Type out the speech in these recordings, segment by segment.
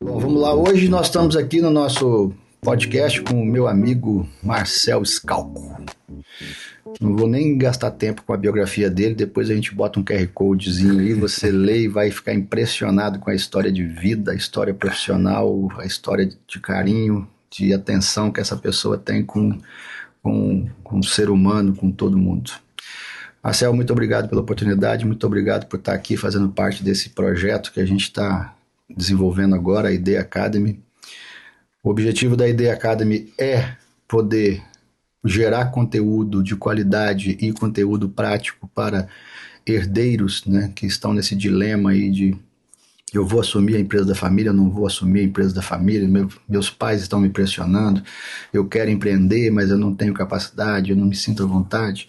Bom, vamos lá. Hoje nós estamos aqui no nosso podcast com o meu amigo Marcel Scalco. Não vou nem gastar tempo com a biografia dele, depois a gente bota um QR Codezinho aí, você lê e vai ficar impressionado com a história de vida, a história profissional, a história de carinho, de atenção que essa pessoa tem com o ser humano, com todo mundo. Marcel, muito obrigado pela oportunidade, muito obrigado por estar aqui fazendo parte desse projeto que a gente está desenvolvendo agora, a ID Academy. O objetivo da ID Academy é poder gerar conteúdo de qualidade e conteúdo prático para herdeiros, né, que estão nesse dilema aí de eu vou assumir a empresa da família, eu não vou assumir a empresa da família, meus pais estão me pressionando, eu quero empreender, mas eu não tenho capacidade, eu não me sinto à vontade.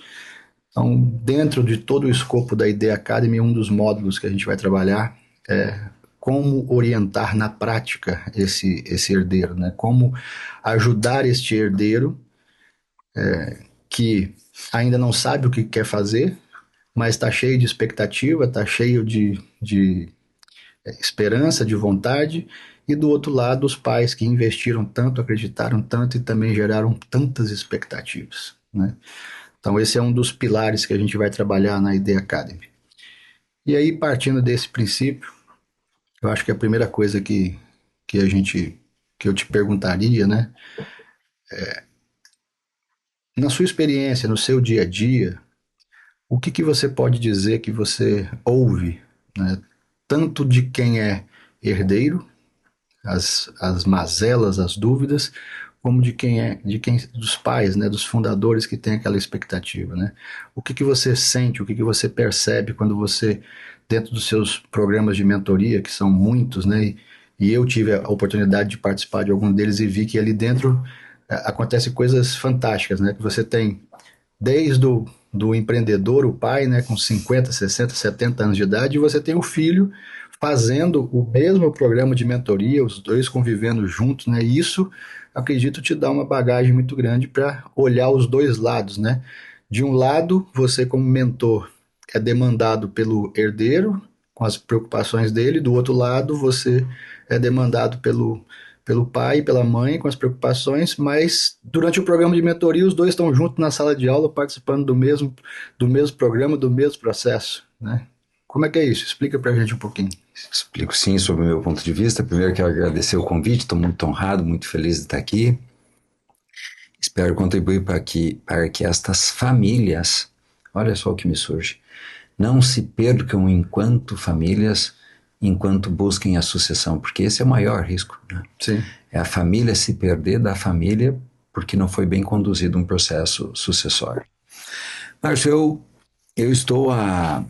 Então, dentro de todo o escopo da ID Academy, um dos módulos que a gente vai trabalhar é como orientar na prática esse herdeiro, né? Como ajudar este herdeiro que ainda não sabe o que quer fazer, mas está cheio de expectativa, está cheio de esperança, de vontade, e do outro lado os pais que investiram tanto, acreditaram tanto e também geraram tantas expectativas, né? Então esse é um dos pilares que a gente vai trabalhar na ID Academy. E aí, partindo desse princípio, eu acho que a primeira coisa que eu te perguntaria, né, na sua experiência, no seu dia a dia, o que você pode dizer que você ouve, né, tanto de quem é herdeiro, as mazelas, as dúvidas, como dos pais, né, dos fundadores que têm aquela expectativa, né? O que você sente, o que você percebe quando você, dentro dos seus programas de mentoria, que são muitos, né, e eu tive a oportunidade de participar de algum deles e vi que ali dentro acontece coisas fantásticas, né? Que você tem desde do empreendedor, o pai, né, com 50, 60, 70 anos de idade, e você tem o filho fazendo o mesmo programa de mentoria, os dois convivendo juntos, né? E isso, acredito, te dá uma bagagem muito grande para olhar os dois lados, né? De um lado, você como mentor é demandado pelo herdeiro, com as preocupações dele, do outro lado, você é demandado pelo pai e pela mãe com as preocupações, mas durante o programa de mentoria os dois estão juntos na sala de aula participando do mesmo programa, do mesmo processo, né? Como é que é isso? Explica pra gente um pouquinho. Explico sim sobre o meu ponto de vista. Primeiro quero agradecer o convite, estou muito honrado, muito feliz de estar aqui. Espero contribuir para que estas famílias, olha só o que me surge, não se percam enquanto famílias, enquanto busquem a sucessão, porque esse é o maior risco, né? Sim. É a família se perder da família porque não foi bem conduzido um processo sucessório. Márcio, eu estou há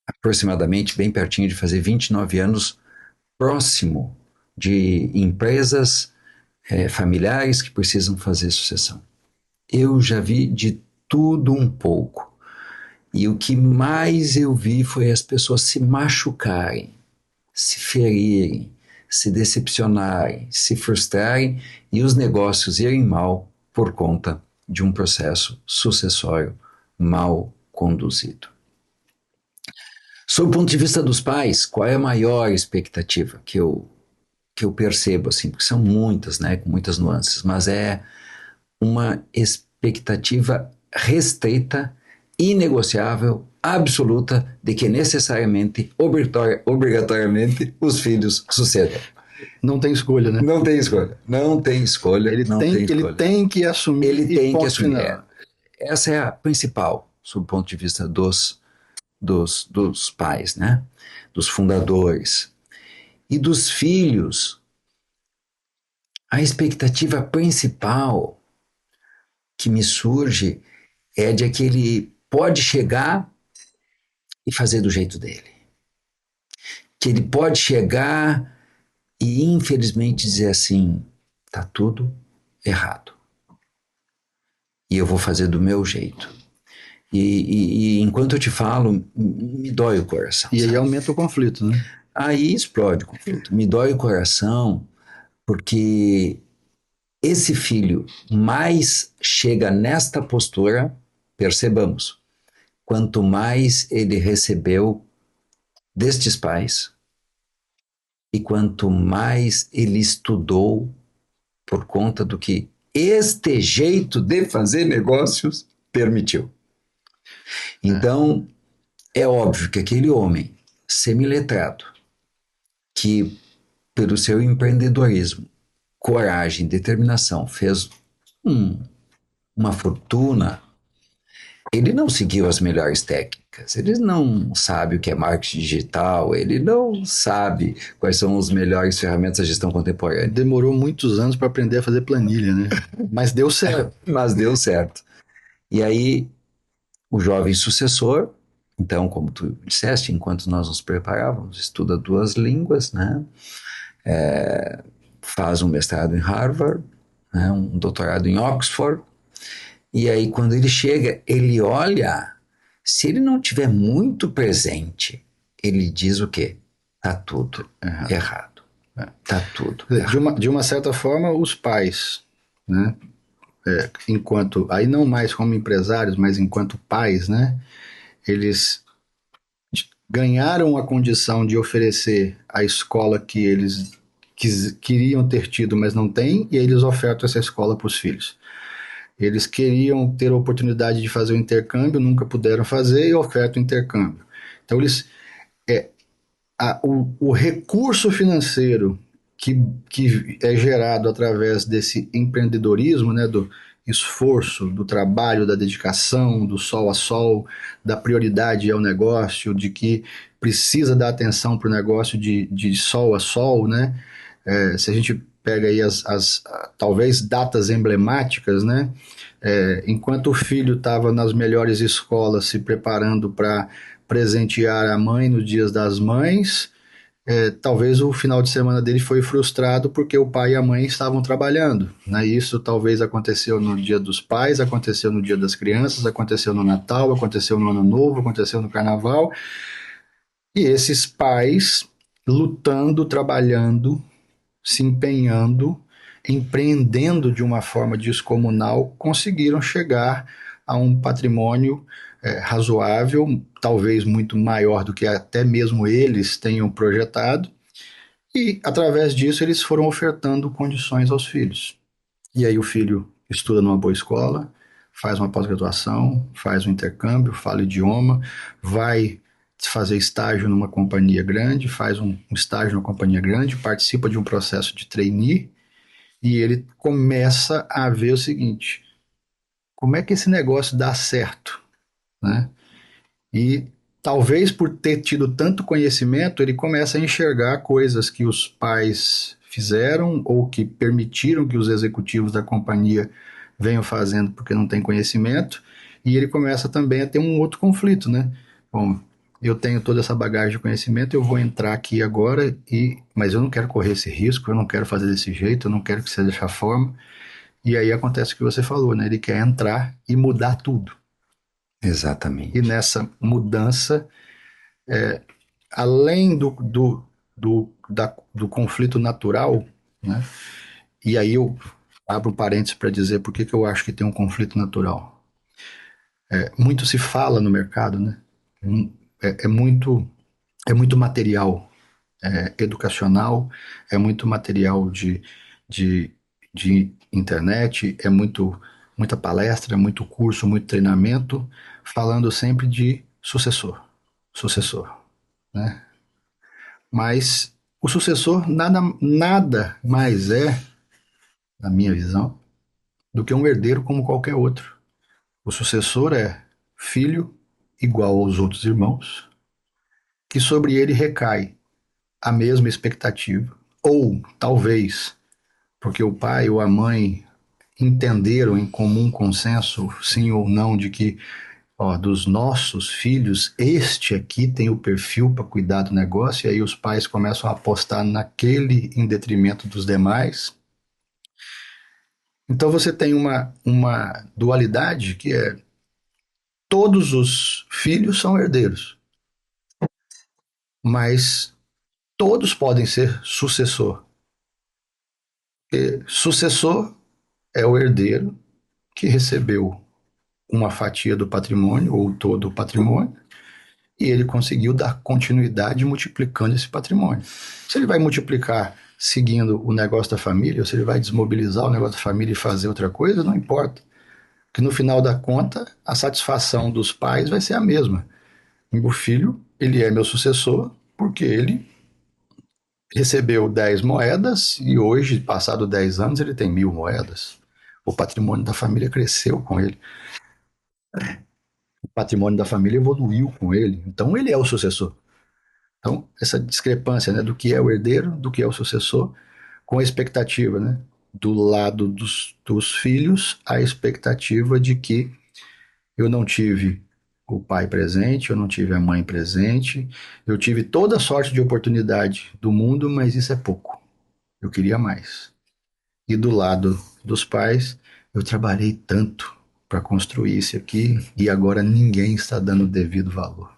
aproximadamente bem pertinho de fazer 29 anos próximo de empresas familiares que precisam fazer sucessão. Eu já vi de tudo um pouco. E o que mais eu vi foi as pessoas se machucarem, se ferirem, se decepcionarem, se frustrarem e os negócios irem mal por conta de um processo sucessório mal conduzido. Sob o ponto de vista dos pais, qual é a maior expectativa que eu percebo, assim, porque são muitas, né, com muitas nuances, mas é uma expectativa restrita, inegociável, absoluta, de que necessariamente, obrigatoriamente, os filhos sucedam. Não tem escolha, né? Não tem escolha. Não tem escolha. Ele tem que assumir. Ele tem que assumir. Final. Essa é a principal, sob o ponto de vista dos pais, né? Dos fundadores. E dos filhos, a expectativa principal que me surge é de que ele pode chegar e fazer do jeito dele. Que ele pode chegar e, infelizmente, dizer assim: tá tudo errado. E eu vou fazer do meu jeito. E enquanto eu te falo, me dói o coração. E aí sabe? aumenta o conflito, né? Aí explode o conflito. Me dói o coração porque esse filho mais chega nesta postura, percebamos, quanto mais ele recebeu destes pais, e quanto mais ele estudou por conta do que este jeito de fazer negócios permitiu. Então, é óbvio que aquele homem semiletrado, que pelo seu empreendedorismo, coragem, determinação, fez um, uma fortuna, ele não seguiu as melhores técnicas, ele não sabe o que é marketing digital, ele não sabe quais são as melhores ferramentas da gestão contemporânea. Demorou muitos anos para aprender a fazer planilha, né? Mas deu certo. Mas deu certo. E aí, o jovem sucessor, então, como tu disseste, enquanto nós nos preparávamos, estuda duas línguas, né? Faz um mestrado em Harvard, né? Um doutorado em Oxford, e aí quando ele chega, ele olha, se ele não tiver muito presente, ele diz o quê? Tá tudo errado. Tá tudo errado. De uma certa forma, os pais, né? Enquanto, aí não mais como empresários, mas enquanto pais, né? Eles ganharam a condição de oferecer a escola que eles queriam ter tido, mas não têm, e aí eles ofertam essa escola para os filhos. Eles queriam ter a oportunidade de fazer o intercâmbio, nunca puderam fazer e ofertam o intercâmbio. Então, o recurso financeiro que é gerado através desse empreendedorismo, né, do esforço, do trabalho, da dedicação, do sol a sol, da prioridade ao negócio, de que precisa dar atenção para o negócio de sol a sol, né? Se a gente pega aí as talvez datas emblemáticas, né? Enquanto o filho estava nas melhores escolas se preparando para presentear a mãe nos dias das mães, talvez o final de semana dele foi frustrado porque o pai e a mãe estavam trabalhando, né? Isso talvez aconteceu no dia dos pais, aconteceu no dia das crianças, aconteceu no Natal, aconteceu no Ano Novo, aconteceu no Carnaval, e esses pais lutando, trabalhando, se empenhando, empreendendo de uma forma descomunal, conseguiram chegar a um patrimônio razoável, talvez muito maior do que até mesmo eles tenham projetado, e através disso eles foram ofertando condições aos filhos. E aí o filho estuda numa boa escola, faz uma pós-graduação, faz um intercâmbio, fala idioma, vai fazer estágio numa companhia grande, faz um estágio numa companhia grande, participa de um processo de trainee e ele começa a ver o seguinte: como é que esse negócio dá certo, né? E talvez por ter tido tanto conhecimento, ele começa a enxergar coisas que os pais fizeram ou que permitiram que os executivos da companhia venham fazendo porque não tem conhecimento, e ele começa também a ter um outro conflito, né? Bom, eu tenho toda essa bagagem de conhecimento, eu vou entrar aqui agora, mas eu não quero correr esse risco, eu não quero fazer desse jeito, eu não quero que seja dessa forma. E aí acontece o que você falou, né? Ele quer entrar e mudar tudo. E Exatamente. nessa mudança, além do conflito natural, né? E aí eu abro um parênteses para dizer por que eu acho que tem um conflito natural. Muito se fala no mercado, né? É, é muito, é muito material educacional, é muito material de, de internet, muita palestra, muito curso, muito treinamento, falando sempre de sucessor, né? Mas o sucessor nada mais é, na minha visão, do que um herdeiro como qualquer outro. O sucessor é filho igual aos outros irmãos, que sobre ele recai a mesma expectativa, ou talvez porque o pai ou a mãe entenderam em comum consenso, sim ou não, de que dos nossos filhos, este aqui tem o perfil para cuidar do negócio, e aí os pais começam a apostar naquele em detrimento dos demais. Então você tem uma dualidade que é todos os filhos são herdeiros, mas todos podem ser sucessor. E sucessor é o herdeiro que recebeu uma fatia do patrimônio ou todo o patrimônio e ele conseguiu dar continuidade multiplicando esse patrimônio. Se ele vai multiplicar seguindo o negócio da família, ou se ele vai desmobilizar o negócio da família e fazer outra coisa, não importa. Porque no final da conta, a satisfação dos pais vai ser a mesma. O filho, ele é meu sucessor, porque ele recebeu 10 moedas e hoje, passado 10 anos, ele tem 1.000 moedas. O patrimônio da família cresceu com ele. O patrimônio da família evoluiu com ele. Então, ele é o sucessor. Então, essa discrepância, né, do que é o herdeiro, do que é o sucessor, com a expectativa, né, do lado dos filhos, a expectativa de que eu não tive o pai presente, eu não tive a mãe presente, eu tive toda a sorte de oportunidade do mundo, mas isso é pouco. Eu queria mais. E do lado dos pais, eu trabalhei tanto para construir isso aqui e agora ninguém está dando o devido valor.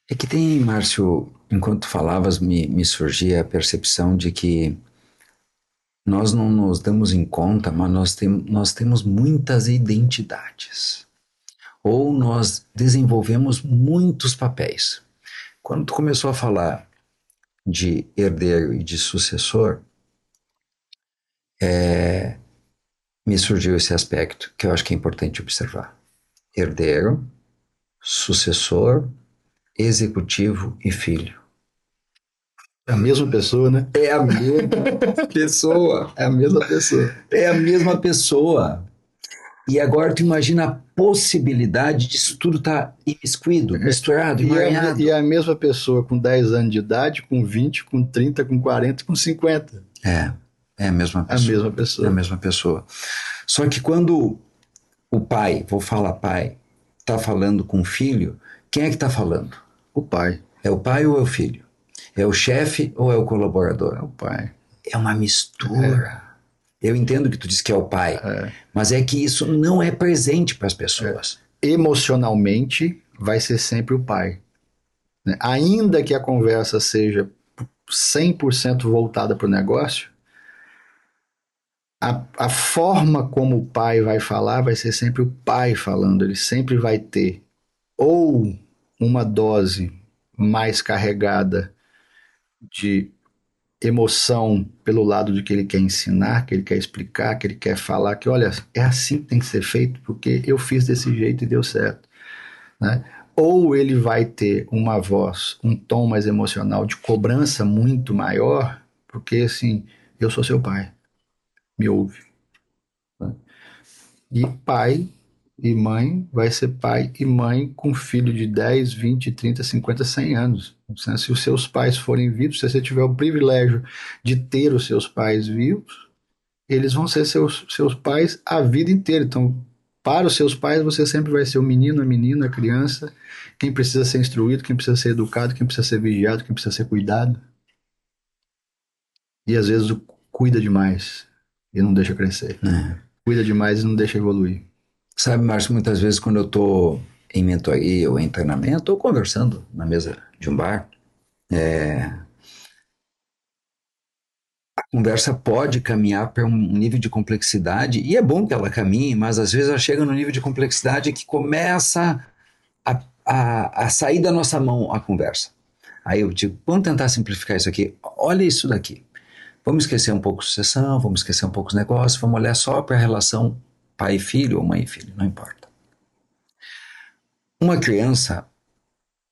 É que tem, Márcio, enquanto falavas, me surgia a percepção de que nós não nos damos em conta, mas nós temos muitas identidades. Ou nós desenvolvemos muitos papéis. Quando tu começou a falar de herdeiro e de sucessor, me surgiu esse aspecto que eu acho que é importante observar. Herdeiro, sucessor, executivo e filho. É a mesma pessoa, né? É a mesma pessoa. É a mesma pessoa. É a mesma pessoa. E agora tu imagina a possibilidade disso tudo estar tá imiscuído, misturado, emaranhado. E a mesma pessoa com 10 anos de idade, com 20, com 30, com 40, com 50. É a mesma pessoa. A mesma pessoa. É a mesma pessoa. Só que quando o pai, vou falar pai, está falando com o filho, quem é que está falando? O pai. É o pai ou é o filho? É o chefe ou é o colaborador? É o pai. É uma mistura. Eu entendo que tu diz que é o pai, mas é que isso não é presente para as pessoas. Emocionalmente, vai ser sempre o pai. Né? Ainda que a conversa seja 100% voltada para o negócio, a forma como o pai vai falar vai ser sempre o pai falando. Ele sempre vai ter ou uma dose mais carregada de emoção pelo lado de que ele quer ensinar, que ele quer explicar, que ele quer falar que, olha, é assim que tem que ser feito, porque eu fiz desse jeito e deu certo. Né? Ou ele vai ter uma voz, um tom mais emocional de cobrança muito maior, porque assim, eu sou seu pai, me ouve. Né? E pai e mãe vai ser pai e mãe com filho de 10, 20, 30, 50, 100 anos. Se os seus pais forem vivos, se você tiver o privilégio de ter os seus pais vivos, eles vão ser seus pais a vida inteira. Então, para os seus pais, você sempre vai ser o menino, a menina, a criança, quem precisa ser instruído, quem precisa ser educado, quem precisa ser vigiado, quem precisa ser cuidado. E às vezes cuida demais e não deixa crescer. Cuida demais e não deixa evoluir. Sabe, Márcio, muitas vezes quando eu estou em mentoria ou em treinamento ou conversando na mesa de um bar, a conversa pode caminhar para um nível de complexidade, e é bom que ela caminhe, mas às vezes ela chega no nível de complexidade que começa a sair da nossa mão a conversa. Aí eu digo, vamos tentar simplificar isso aqui. Olha isso daqui. Vamos esquecer um pouco sucessão, vamos esquecer um pouco os negócios, vamos olhar só para a relação pai e filho ou mãe e filho, não importa. Uma criança,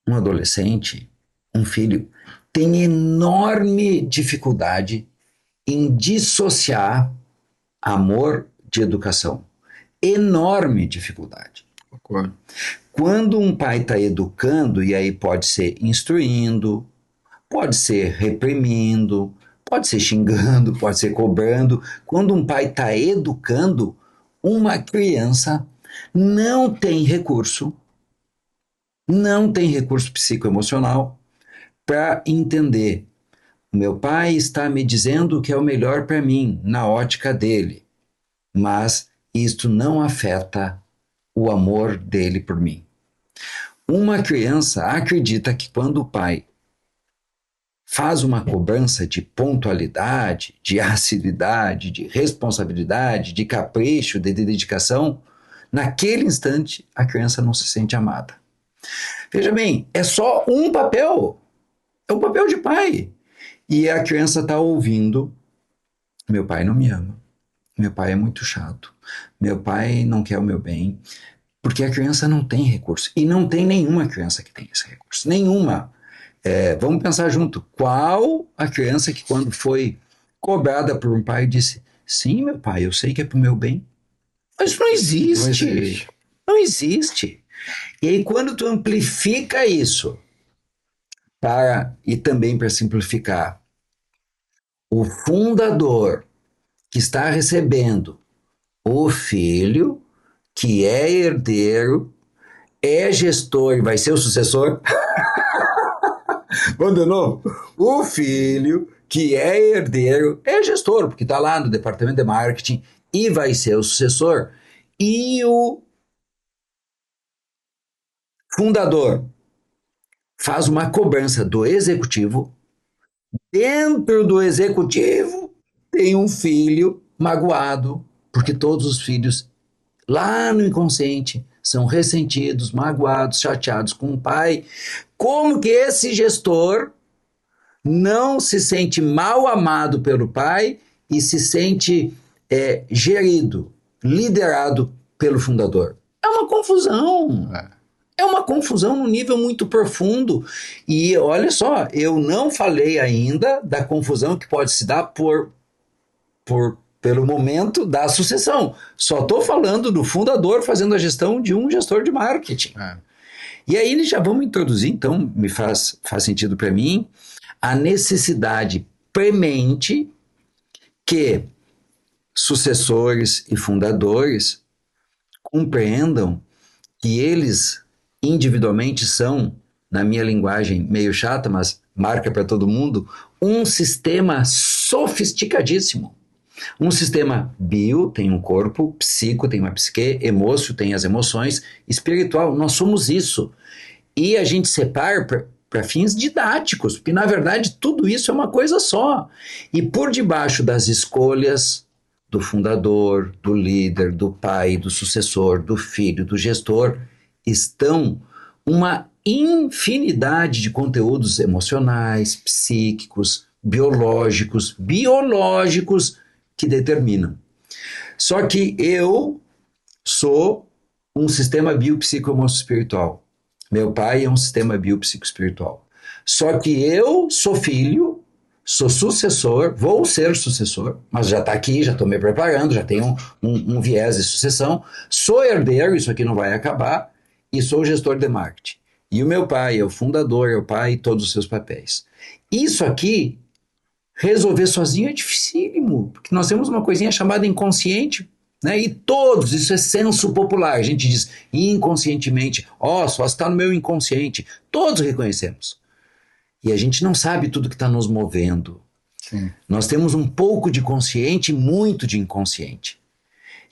um adolescente, um filho, tem enorme dificuldade em dissociar amor de educação. Enorme dificuldade. Concordo. Quando um pai está educando, e aí pode ser instruindo, pode ser reprimindo, pode ser xingando, pode ser cobrando. Quando um pai está educando, uma criança não tem recurso psicoemocional para entender. O meu pai está me dizendo o que é o melhor para mim, na ótica dele, mas isto não afeta o amor dele por mim. Uma criança acredita que quando o pai faz uma cobrança de pontualidade, de assiduidade, de responsabilidade, de capricho, de dedicação, naquele instante a criança não se sente amada. Veja bem, é só um papel. É o papel de pai. E a criança está ouvindo: meu pai não me ama. Meu pai é muito chato. Meu pai não quer o meu bem. Porque a criança não tem recurso. E não tem nenhuma criança que tem esse recurso. Nenhuma. Vamos pensar junto. Qual a criança que, quando foi cobrada por um pai, disse: sim, meu pai, eu sei que é pro meu bem? Mas não Não existe. existe. Não existe. E aí, quando tu amplifica isso, e também para simplificar, o fundador que está recebendo o filho, que é herdeiro, é gestor e vai ser o sucessor. Vamos de novo. O filho, que é herdeiro, é gestor, porque está lá no departamento de marketing e vai ser o sucessor. E o fundador faz uma cobrança do executivo. Dentro do executivo tem um filho magoado, porque todos os filhos lá no inconsciente são ressentidos, magoados, chateados com o pai. Como que esse gestor não se sente mal amado pelo pai e se sente gerido, liderado pelo fundador? É uma confusão. É. É uma confusão num nível muito profundo. E olha só, eu não falei ainda da confusão que pode se dar pelo momento da sucessão. Só estou falando do fundador fazendo a gestão de um gestor de marketing. É. E aí já vamos introduzir, então, faz sentido para mim, a necessidade premente que sucessores e fundadores compreendam que eles individualmente são, na minha linguagem meio chata, mas marca para todo mundo, um sistema sofisticadíssimo. Um sistema bio tem um corpo, psico tem uma psique, emócio tem as emoções, espiritual, nós somos isso. E a gente separa para fins didáticos, porque na verdade tudo isso é uma coisa só. E por debaixo das escolhas do fundador, do líder, do pai, do sucessor, do filho, do gestor, estão uma infinidade de conteúdos emocionais, psíquicos, biológicos que determinam. Só que eu sou um sistema biopsicoemocio-espiritual. Meu pai é um sistema biopsicoespiritual. Só que eu sou filho, sou sucessor, vou ser sucessor, mas já está aqui, já estou me preparando, já tenho um viés de sucessão. Sou herdeiro, isso aqui não vai acabar, e sou gestor de marketing. E o meu pai é o fundador, é o pai, todos os seus papéis. Isso aqui, resolver sozinho é dificílimo, porque nós temos uma coisinha chamada inconsciente, né? E todos, isso é senso popular. A gente diz inconscientemente, só está no meu inconsciente. Todos reconhecemos. E a gente não sabe tudo que está nos movendo. Sim. Nós temos um pouco de consciente e muito de inconsciente.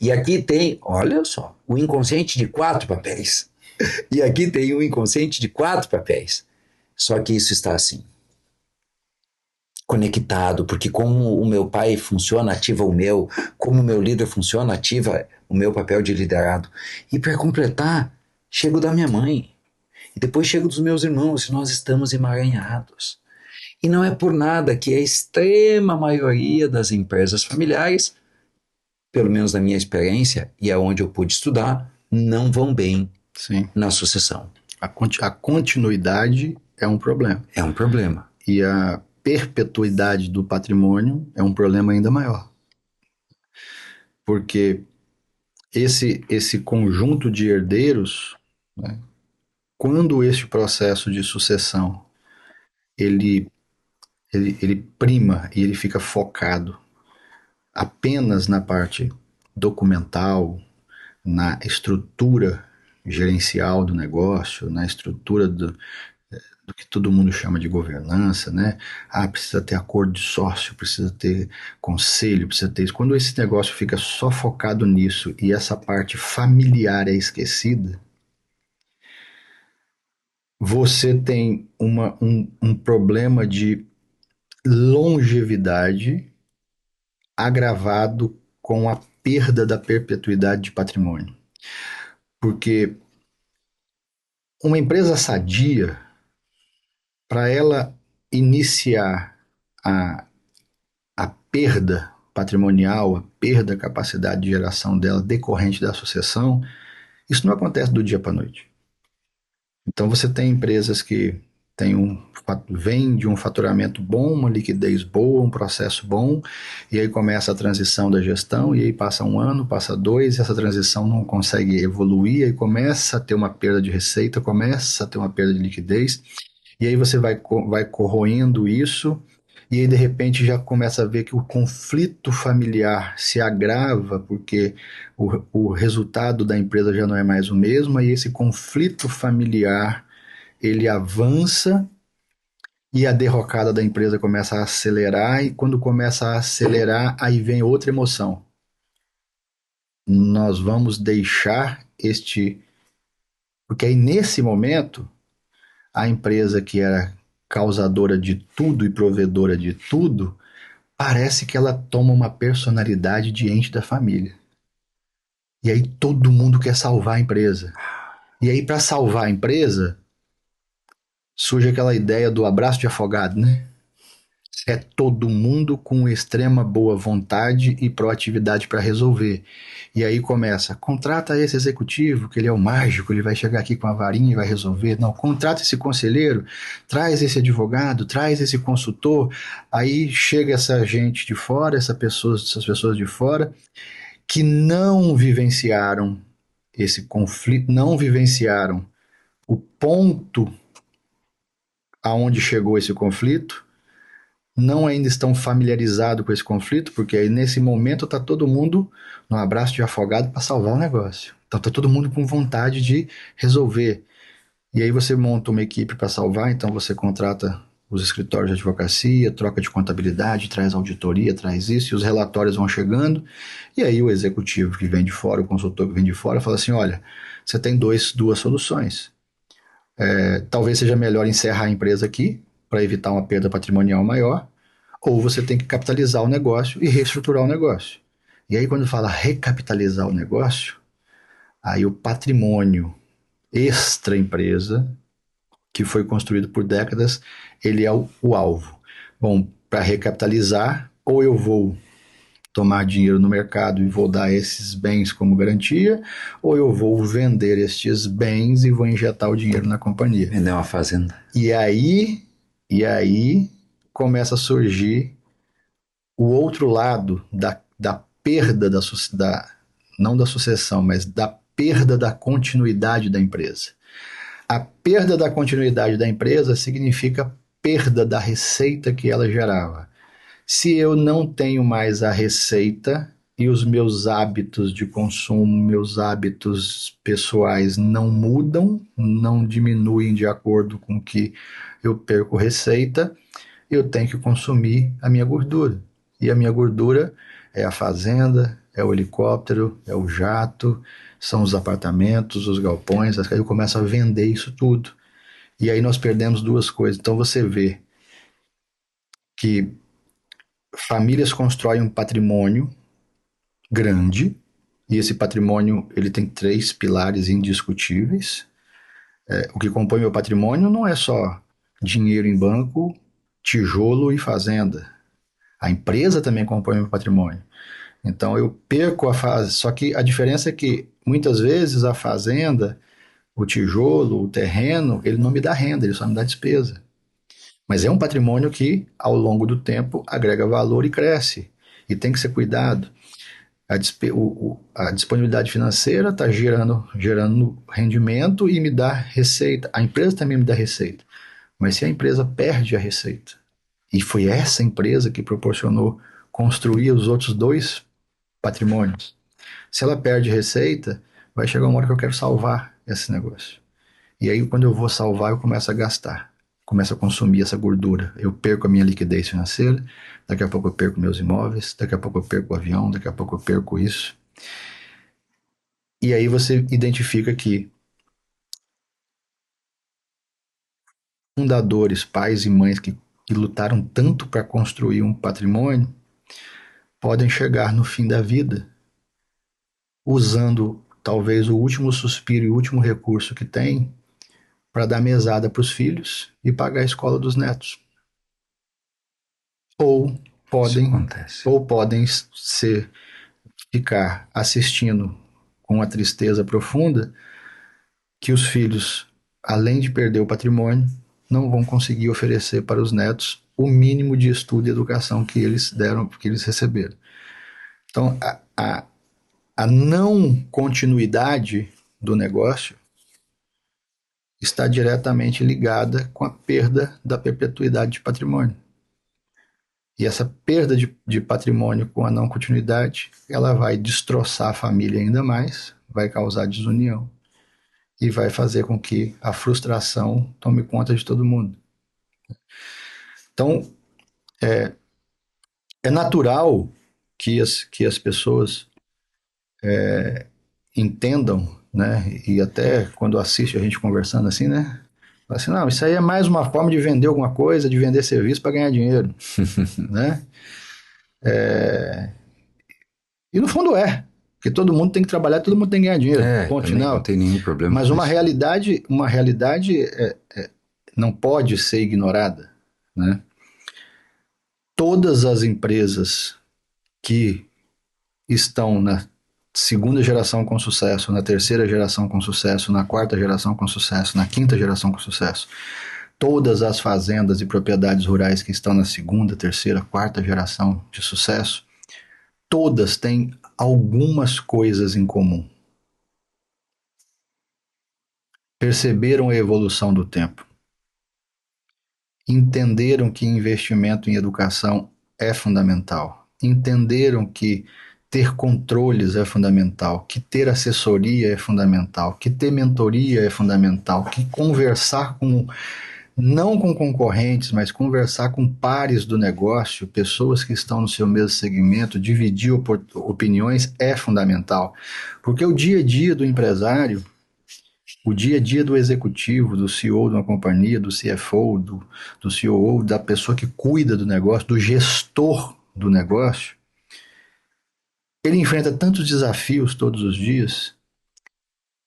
E aqui tem, olha só, o inconsciente de 4 papéis. E aqui tem o inconsciente de 4 papéis. Só que isso está assim, conectado, porque como o meu pai funciona, ativa o meu, como o meu líder funciona, ativa o meu papel de liderado. E para completar, chego da minha mãe, e depois chego dos meus irmãos, e nós estamos emaranhados. E não é por nada que a extrema maioria das empresas familiares, pelo menos na minha experiência e aonde eu pude estudar, não vão bem Sim. na sucessão. A continuidade é um problema. É um problema. E a perpetuidade do patrimônio é um problema ainda maior. Porque esse conjunto de herdeiros, né, quando este processo de sucessão ele, ele prima e ele fica focado apenas na parte documental, na estrutura gerencial do negócio, na estrutura do que todo mundo chama de governança, né? Precisa ter acordo de sócio, precisa ter conselho, precisa ter isso. Quando esse negócio fica só focado nisso e essa parte familiar é esquecida, você tem um problema de longevidade agravado com a perda da perpetuidade de patrimônio. Porque Uma empresa sadia, para ela iniciar a, a perda patrimonial, a perda da capacidade de geração dela decorrente da sucessão, isso não acontece do dia para a noite. Então você tem empresas que têm vêm de um faturamento bom, uma liquidez boa, um processo bom, e aí começa a transição da gestão, e aí passa um ano, passa dois, e essa transição não consegue evoluir, aí começa a ter uma perda de receita, começa a ter uma perda de liquidez, e aí você vai corroendo isso, e aí de repente já começa a ver que o conflito familiar se agrava, porque o resultado da empresa já não é mais o mesmo, e esse conflito familiar ele avança e a derrocada da empresa começa a acelerar, e quando começa a acelerar, aí vem outra emoção. Nós vamos deixar este. Porque aí nesse momento, a empresa que era causadora de tudo e provedora de tudo, parece que ela toma uma personalidade de ente da família. E aí todo mundo quer salvar a empresa. E aí, para salvar a empresa, surge aquela ideia do abraço de afogado, né? É todo mundo com extrema boa vontade e proatividade para resolver. E aí começa, contrata esse executivo, que ele é o mágico, ele vai chegar aqui com a varinha e vai resolver. Não, contrata esse conselheiro, traz esse advogado, traz esse consultor. Aí chega essa gente de fora, essas pessoas de fora, que não vivenciaram esse conflito, não vivenciaram o ponto aonde chegou esse conflito, não ainda estão familiarizados com esse conflito, porque aí nesse momento está todo mundo no abraço de afogado para salvar o negócio. Então está todo mundo com vontade de resolver. E aí você monta uma equipe para salvar, então você contrata os escritórios de advocacia, troca de contabilidade, traz auditoria, traz isso, e os relatórios vão chegando, e aí o executivo que vem de fora, o consultor que vem de fora, fala assim, olha, você tem duas soluções. Talvez seja melhor encerrar a empresa aqui, para evitar uma perda patrimonial maior, ou você tem que capitalizar o negócio e reestruturar o negócio. E aí, quando fala recapitalizar o negócio, aí o patrimônio extra-empresa, que foi construído por décadas, ele é o alvo. Bom, para recapitalizar, ou eu vou tomar dinheiro no mercado e vou dar esses bens como garantia, ou eu vou vender estes bens e vou injetar o dinheiro na companhia. Vender uma fazenda. E aí começa a surgir o outro lado da perda não da sucessão, mas da perda da continuidade da empresa. A perda da continuidade da empresa significa perda da receita que ela gerava. Se eu não tenho mais a receita e os meus hábitos de consumo, meus hábitos pessoais não mudam, não diminuem de acordo com que eu perco receita, eu tenho que consumir a minha gordura. E a minha gordura é a fazenda, é o helicóptero, é o jato, são os apartamentos, os galpões, aí eu começo a vender isso tudo. E aí nós perdemos duas coisas. Então você vê que famílias constroem um patrimônio grande, e esse patrimônio ele tem três pilares indiscutíveis. O que compõe meu patrimônio não é só dinheiro em banco, tijolo e fazenda. A empresa também compõe meu patrimônio. Então eu perco a fase. Só que a diferença é que muitas vezes a fazenda, o tijolo, o terreno, ele não me dá renda, ele só me dá despesa. Mas é um patrimônio que, ao longo do tempo, agrega valor e cresce. E tem que ser cuidado. A disponibilidade financeira está gerando rendimento e me dá receita. A empresa também me dá receita. Mas se a empresa perde a receita, e foi essa empresa que proporcionou construir os outros dois patrimônios. Se ela perde receita, vai chegar uma hora que eu quero salvar esse negócio. E aí, quando eu vou salvar, eu começo a gastar. Começo a consumir essa gordura. Eu perco a minha liquidez financeira, daqui a pouco eu perco meus imóveis, daqui a pouco eu perco o avião, daqui a pouco eu perco isso. E aí você identifica que fundadores, pais e mães que lutaram tanto para construir um patrimônio, podem chegar no fim da vida usando talvez o último suspiro e o último recurso que tem para dar mesada para os filhos e pagar a escola dos netos. Ou Isso podem, acontece. ou podem ser, ficar assistindo com uma tristeza profunda que os filhos, além de perder o patrimônio, não vão conseguir oferecer para os netos o mínimo de estudo e educação que eles deram, que eles receberam. Então, a não continuidade do negócio está diretamente ligada com a perda da perpetuidade de patrimônio. E essa perda de patrimônio com a não continuidade, ela vai destroçar a família ainda mais, vai causar desunião e vai fazer com que a frustração tome conta de todo mundo. Então, é natural que as pessoas entendam, né? E até quando assiste a gente conversando assim, né? Fala assim, não, isso aí é mais uma forma de vender alguma coisa, de vender serviço para ganhar dinheiro, né? E no fundo é, porque todo mundo tem que trabalhar, todo mundo tem que ganhar dinheiro, ponto Também não final. tem nenhum problema Mas com isso. uma realidade não pode ser ignorada, né? Todas as empresas que estão na segunda geração com sucesso, na terceira geração com sucesso, na quarta geração com sucesso, na quinta geração com sucesso, todas as fazendas e propriedades rurais que estão na segunda, terceira, quarta geração de sucesso, todas têm algumas coisas em comum. Perceberam a evolução do tempo. Entenderam que investimento em educação é fundamental. Entenderam que ter controles é fundamental, que ter assessoria é fundamental, que ter mentoria é fundamental, que conversar com não com concorrentes, mas conversar com pares do negócio, pessoas que estão no seu mesmo segmento, dividir opiniões é fundamental. Porque o dia a dia do empresário, o dia a dia do executivo, do CEO de uma companhia, do CFO, do COO, da pessoa que cuida do negócio, do gestor do negócio, ele enfrenta tantos desafios todos os dias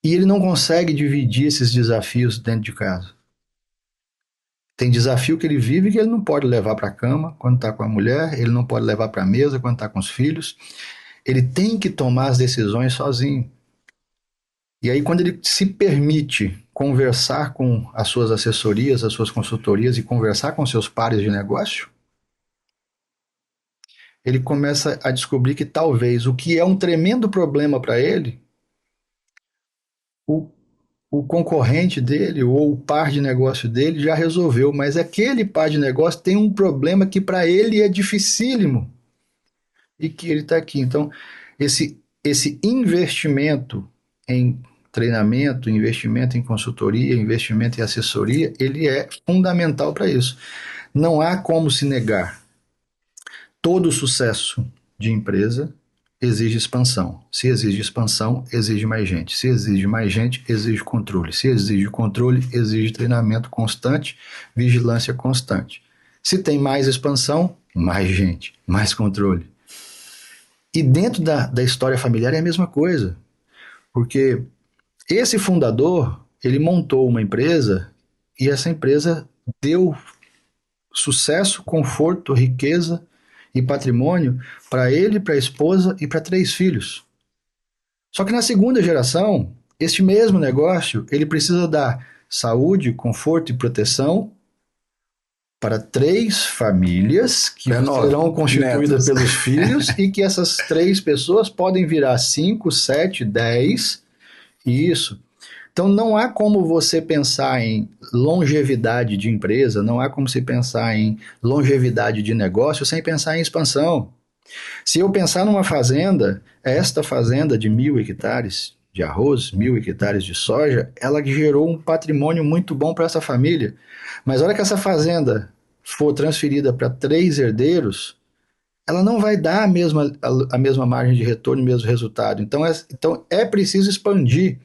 e ele não consegue dividir esses desafios dentro de casa. Tem desafio que ele vive que ele não pode levar para a cama quando está com a mulher, ele não pode levar para a mesa quando está com os filhos. Ele tem que tomar as decisões sozinho. E aí, quando ele se permite conversar com as suas assessorias, as suas consultorias e conversar com seus pares de negócio, ele começa a descobrir que talvez o que é um tremendo problema para ele, o, o concorrente dele ou o par de negócio dele já resolveu, mas aquele par de negócio tem um problema que para ele é dificílimo e que ele está aqui. Então, esse investimento em treinamento, investimento em consultoria, investimento em assessoria, ele é fundamental para isso. Não há como se negar. Todo sucesso de empresa exige expansão. Se exige expansão, exige mais gente. Se exige mais gente, exige controle. Se exige controle, exige treinamento constante, vigilância constante. Se tem mais expansão, mais gente, mais controle. E dentro da história familiar é a mesma coisa. Porque esse fundador, ele montou uma empresa e essa empresa deu sucesso, conforto, riqueza e patrimônio para ele, para a esposa e para 3 filhos. Só que na segunda geração, este mesmo negócio, ele precisa dar saúde, conforto e proteção para 3 famílias que serão constituídas pelos filhos e que essas 3 pessoas podem virar 5, 7, 10. Isso. Então não há como você pensar em longevidade de empresa, não há como se pensar em longevidade de negócio sem pensar em expansão. Se eu pensar numa fazenda, esta fazenda de 1.000 hectares de arroz, 1.000 hectares de soja, ela gerou um patrimônio muito bom para essa família. Mas a hora que essa fazenda for transferida para 3 herdeiros, ela não vai dar a mesma margem de retorno, o mesmo resultado. Então é preciso expandir.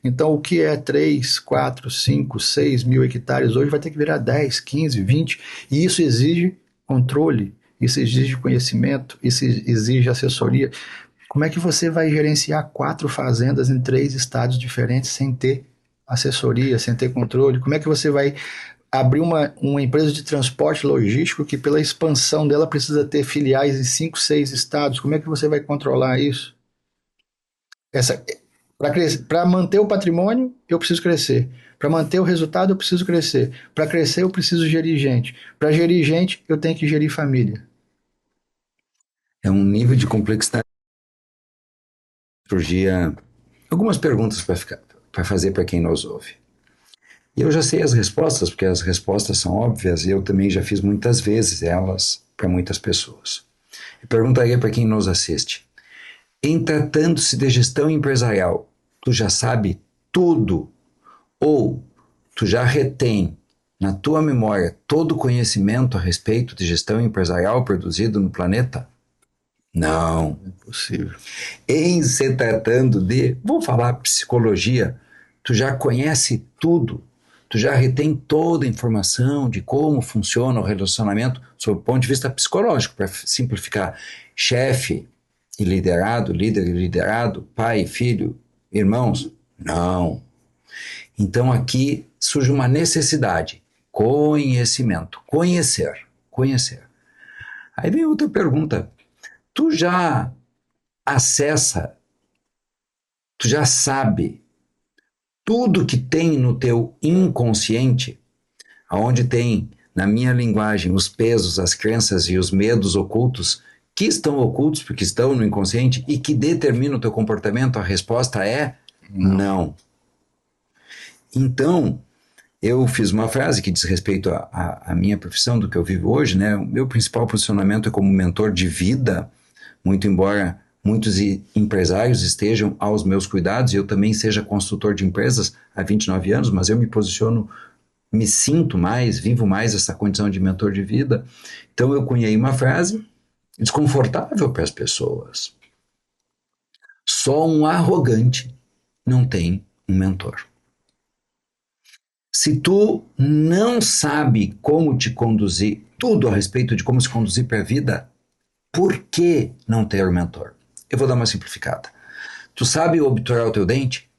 Então, o que é 3, 4, 5, 6 mil hectares hoje vai ter que virar 10, 15, 20. E isso exige controle, isso exige conhecimento, isso exige assessoria. Como é que você vai gerenciar 4 fazendas em 3 estados diferentes sem ter assessoria, sem ter controle? Como é que você vai abrir uma empresa de transporte logístico que, pela expansão dela, precisa ter filiais em 5, 6 estados? Como é que você vai controlar isso? Para manter o patrimônio, eu preciso crescer. Para manter o resultado, eu preciso crescer. Para crescer, eu preciso gerir gente. Para gerir gente, eu tenho que gerir família. É um nível de complexidade. Surgia algumas perguntas para fazer para quem nos ouve. E eu já sei as respostas, porque as respostas são óbvias e eu também já fiz muitas vezes elas para muitas pessoas. Eu perguntaria para quem nos assiste: em tratando-se de gestão empresarial, tu já sabe tudo ou tu já retém na tua memória todo o conhecimento a respeito de gestão empresarial produzido no planeta? Não. É possível. Em se tratando de, vamos falar psicologia, tu já conhece tudo, tu já retém toda a informação de como funciona o relacionamento sob o ponto de vista psicológico, para simplificar, chefe e liderado, líder e liderado, pai e filho, irmãos? Não. Então aqui surge uma necessidade, conhecimento, conhecer. Aí vem outra pergunta, tu já acessa, tu já sabe tudo que tem no teu inconsciente, aonde tem, na minha linguagem, os pesos, as crenças e os medos ocultos, que estão ocultos porque estão no inconsciente e que determinam o teu comportamento? A resposta é Não. não. Então, eu fiz uma frase que diz respeito à minha profissão, do que eu vivo hoje, né? O meu principal posicionamento é como mentor de vida, muito embora muitos empresários estejam aos meus cuidados e eu também seja consultor de empresas há 29 anos, mas eu me posiciono, me sinto mais, vivo mais essa condição de mentor de vida. Então eu cunhei uma frase desconfortável para as pessoas. Só um arrogante não tem um mentor. Se tu não sabe como te conduzir, tudo a respeito de como se conduzir para a vida, por que não ter um mentor? Eu vou dar uma simplificada. Tu sabe obturar o teu dente?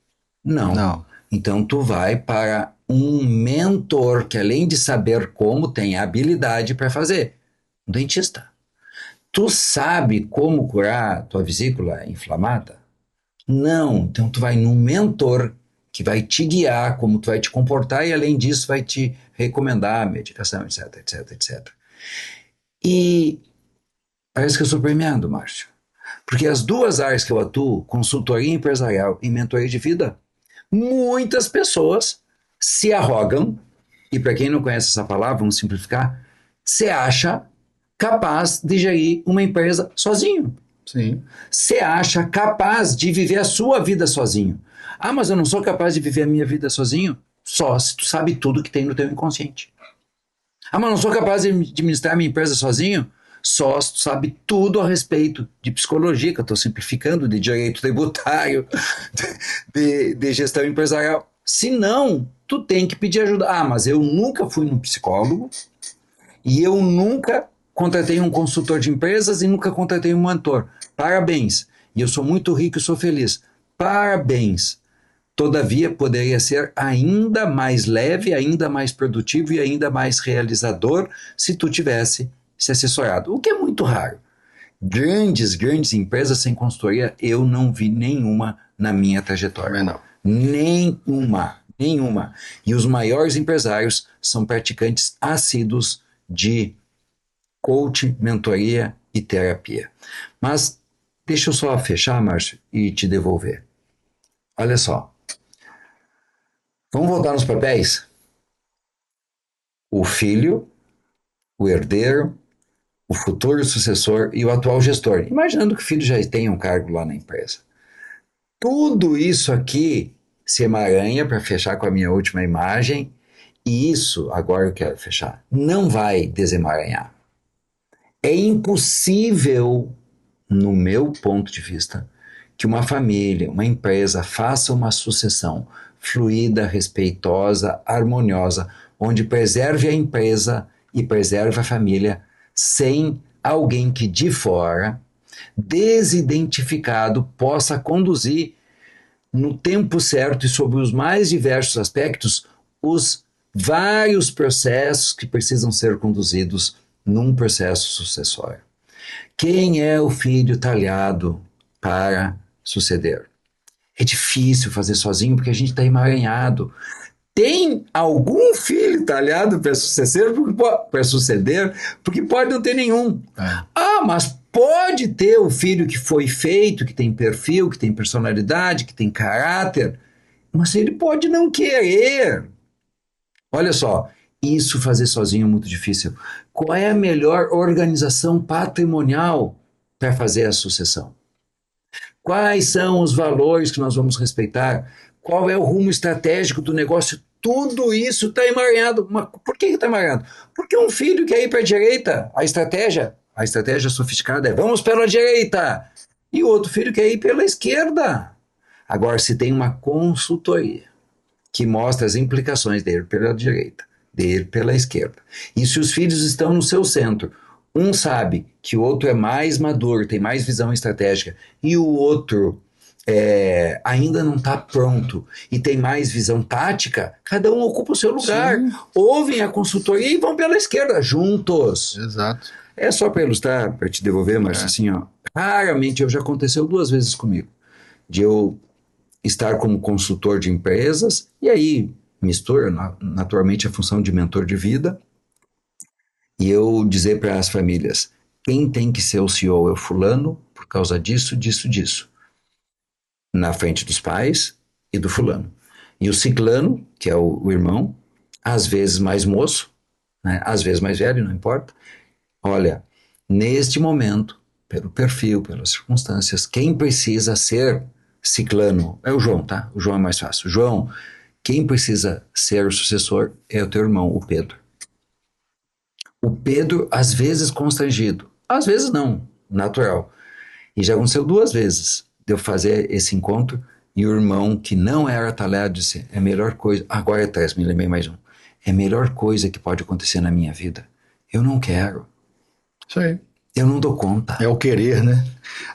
Não. Não. Então tu vai para um mentor que, além de saber como, tem a habilidade para fazer. Um dentista. Tu sabe como curar a tua vesícula inflamada? Não. Então tu vai num mentor que vai te guiar, como tu vai te comportar e, além disso, vai te recomendar medicação, etc, etc, etc. E parece que eu sou premiado, Márcio. Porque as duas áreas que eu atuo, consultoria empresarial e mentoria de vida, muitas pessoas se arrogam, e para quem não conhece essa palavra, vamos simplificar, se acha capaz de gerir uma empresa sozinho. Sim. Se acha capaz de viver a sua vida sozinho. Ah, mas eu não sou capaz de viver a minha vida sozinho? Só se tu sabe tudo que tem no teu inconsciente. Ah, mas eu não sou capaz de administrar a minha empresa sozinho? Só se tu sabe tudo a respeito de psicologia, que eu estou simplificando, de direito tributário, de gestão empresarial. Se não, tu tem que pedir ajuda. Ah, mas eu nunca fui num psicólogo e eu nunca contratei um consultor de empresas e nunca contratei um mentor. Parabéns. E eu sou muito rico e sou feliz. Parabéns. Todavia, poderia ser ainda mais leve, ainda mais produtivo e ainda mais realizador se tu tivesse se assessorado. O que é muito raro. Grandes empresas sem consultoria, eu não vi nenhuma na minha trajetória. Não. Nenhuma. E os maiores empresários são praticantes assíduos de coaching, mentoria e terapia. Mas deixa eu só fechar, Márcio, e te devolver. Olha só. Vamos voltar nos papéis? O filho, o herdeiro, o futuro sucessor e o atual gestor. Imaginando que o filho já tenha um cargo lá na empresa. Tudo isso aqui se emaranha, para fechar com a minha última imagem, e isso, agora eu quero fechar, não vai desemaranhar. É impossível, no meu ponto de vista, que uma família, uma empresa faça uma sucessão fluida, respeitosa, harmoniosa, onde preserve a empresa e preserve a família, sem alguém que de fora, desidentificado, possa conduzir no tempo certo e sobre os mais diversos aspectos, os vários processos que precisam ser conduzidos num processo sucessório. Quem é o filho talhado para suceder? É difícil fazer sozinho porque a gente está emaranhado. Tem algum filho talhado para suceder, porque pode não ter nenhum. É. Ah, mas pode ter o filho que foi feito, que tem perfil, que tem personalidade, que tem caráter, mas ele pode não querer. Olha só, isso fazer sozinho é muito difícil. Qual é a melhor organização patrimonial para fazer a sucessão? Quais são os valores que nós vamos respeitar? Qual é o rumo estratégico do negócio? Tudo isso está emaranhado. Mas por que está emaranhado? Porque um filho quer ir para a direita, a estratégia sofisticada é vamos pela direita, e o outro filho quer ir pela esquerda. Agora, se tem uma consultoria que mostra as implicações de ir pela direita, de ir pela esquerda, e se os filhos estão no seu centro, um sabe que o outro é mais maduro, tem mais visão estratégica, e o outro ainda não está pronto e tem mais visão tática, cada um ocupa o seu lugar. Sim. Ouvem a consultoria e vão pela esquerda, juntos. Exato. É só para ilustrar, para te devolver, mas assim, ó, raramente, já aconteceu 2 vezes comigo, de eu estar como consultor de empresas, e aí mistura naturalmente a função de mentor de vida, e eu dizer para as famílias, quem tem que ser o CEO é o fulano, por causa disso, disso, disso. Na frente dos pais e do fulano. E o ciclano, que é o irmão, às vezes mais moço, né, às vezes mais velho, não importa. Olha, neste momento, pelo perfil, pelas circunstâncias, quem precisa ser ciclano é o João, tá? O João é mais fácil. João, quem precisa ser o sucessor é o teu irmão, o Pedro. O Pedro, às vezes constrangido, às vezes não, natural. E já aconteceu 2 vezes de eu fazer esse encontro e o irmão que não era talhado disse, é a melhor coisa, agora é 3, me lembrei mais um, é a melhor coisa que pode acontecer na minha vida. Eu não quero. Isso aí. Eu não dou conta. É o querer, né?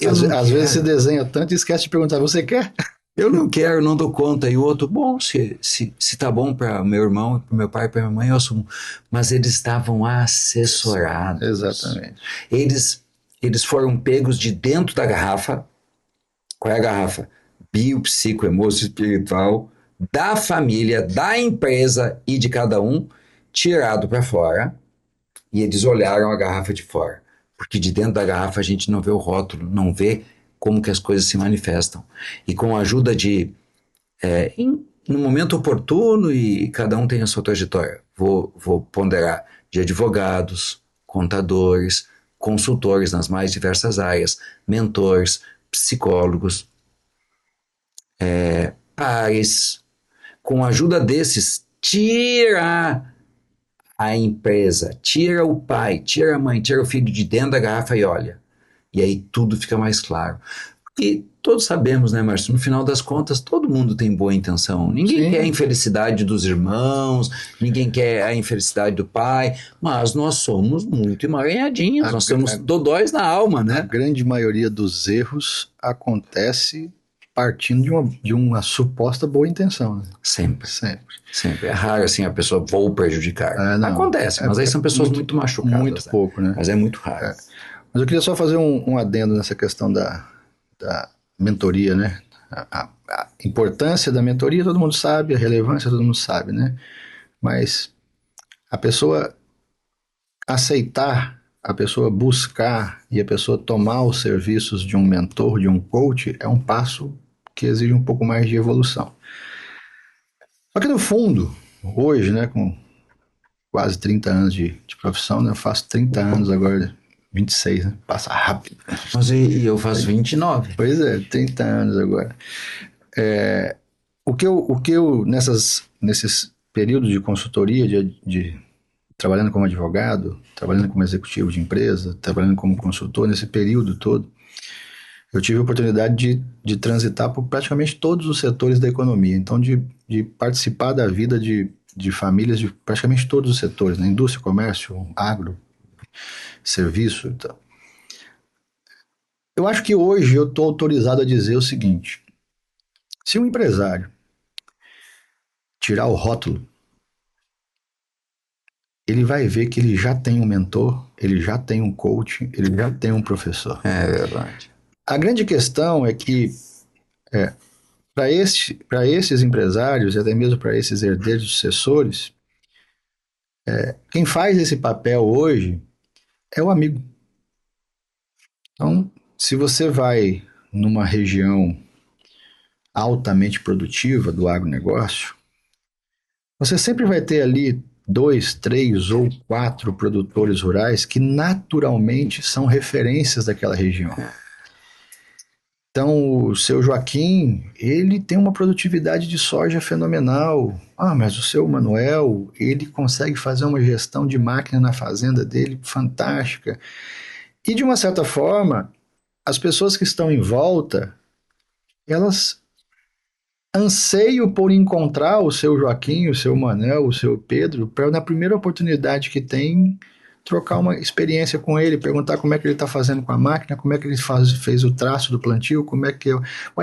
Às vezes você desenha tanto e esquece de perguntar, você quer? Eu não quero, não dou conta. E o outro, bom, se tá bom para meu irmão, para meu pai, para minha mãe, eu assumo. Mas eles estavam assessorados. Exatamente. Eles foram pegos de dentro da garrafa. Qual é a garrafa? Bio, psico, emoção, espiritual, da família, da empresa e de cada um, tirado para fora. E eles olharam a garrafa de fora. Porque de dentro da garrafa a gente não vê o rótulo, não vê como que as coisas se manifestam. E com a ajuda de, no momento oportuno, e cada um tem a sua trajetória, vou ponderar de advogados, contadores, consultores nas mais diversas áreas, mentores, psicólogos, pares. Com a ajuda desses, tira a empresa, tira o pai, tira a mãe, tira o filho de dentro da garrafa e olha. E aí tudo fica mais claro. E todos sabemos, né, Márcio? No final das contas, todo mundo tem boa intenção. Ninguém Sim. quer a infelicidade dos irmãos, ninguém quer a infelicidade do pai, mas nós somos muito emaranhadinhos, nós somos dodóis na alma, A né? grande maioria dos erros acontece partindo de uma suposta boa intenção. Né? Sempre, Sempre. sempre. É raro assim a pessoa vou prejudicar. Não. Acontece, mas aí são pessoas muito machucadas. Muito pouco, né? Mas é muito raro. Mas eu queria só fazer um adendo nessa questão da mentoria, né? A importância da mentoria todo mundo sabe, a relevância todo mundo sabe, né? Mas a pessoa aceitar, a pessoa buscar e a pessoa tomar os serviços de um mentor, de um coach, é um passo que exige um pouco mais de evolução. Só que no fundo, hoje, né, com quase 30 anos de profissão, né, eu faço 30 anos agora, 26, né? Passa rápido. Mas e eu faço 29. Pois é, 30 anos agora. O que eu nesses períodos de consultoria, trabalhando como advogado, trabalhando como executivo de empresa, trabalhando como consultor, nesse período todo, eu tive a oportunidade de transitar por praticamente todos os setores da economia. Então, de participar da vida de famílias de praticamente todos os setores, né? Indústria, comércio, agro, serviço e tal. Eu acho que hoje eu estou autorizado a dizer o seguinte: Se um empresário tirar o rótulo, ele vai ver que ele já tem um mentor, ele já tem um coach, ele já tem um professor. É verdade. A grande questão é que para esses empresários, e até mesmo para esses herdeiros sucessores, quem faz esse papel hoje é o amigo. Então, se você vai numa região altamente produtiva do agronegócio, você sempre vai ter ali dois, três ou quatro produtores rurais que naturalmente são referências daquela região. Então, o seu Joaquim, ele tem uma produtividade de soja fenomenal. Ah, mas o seu Manuel, ele consegue fazer uma gestão de máquina na fazenda dele fantástica. E de uma certa forma, as pessoas que estão em volta, elas anseiam por encontrar o seu Joaquim, o seu Manuel, o seu Pedro, para na primeira oportunidade que tem, trocar uma experiência com ele, perguntar como é que ele está fazendo com a máquina, como é que ele fez o traço do plantio, qual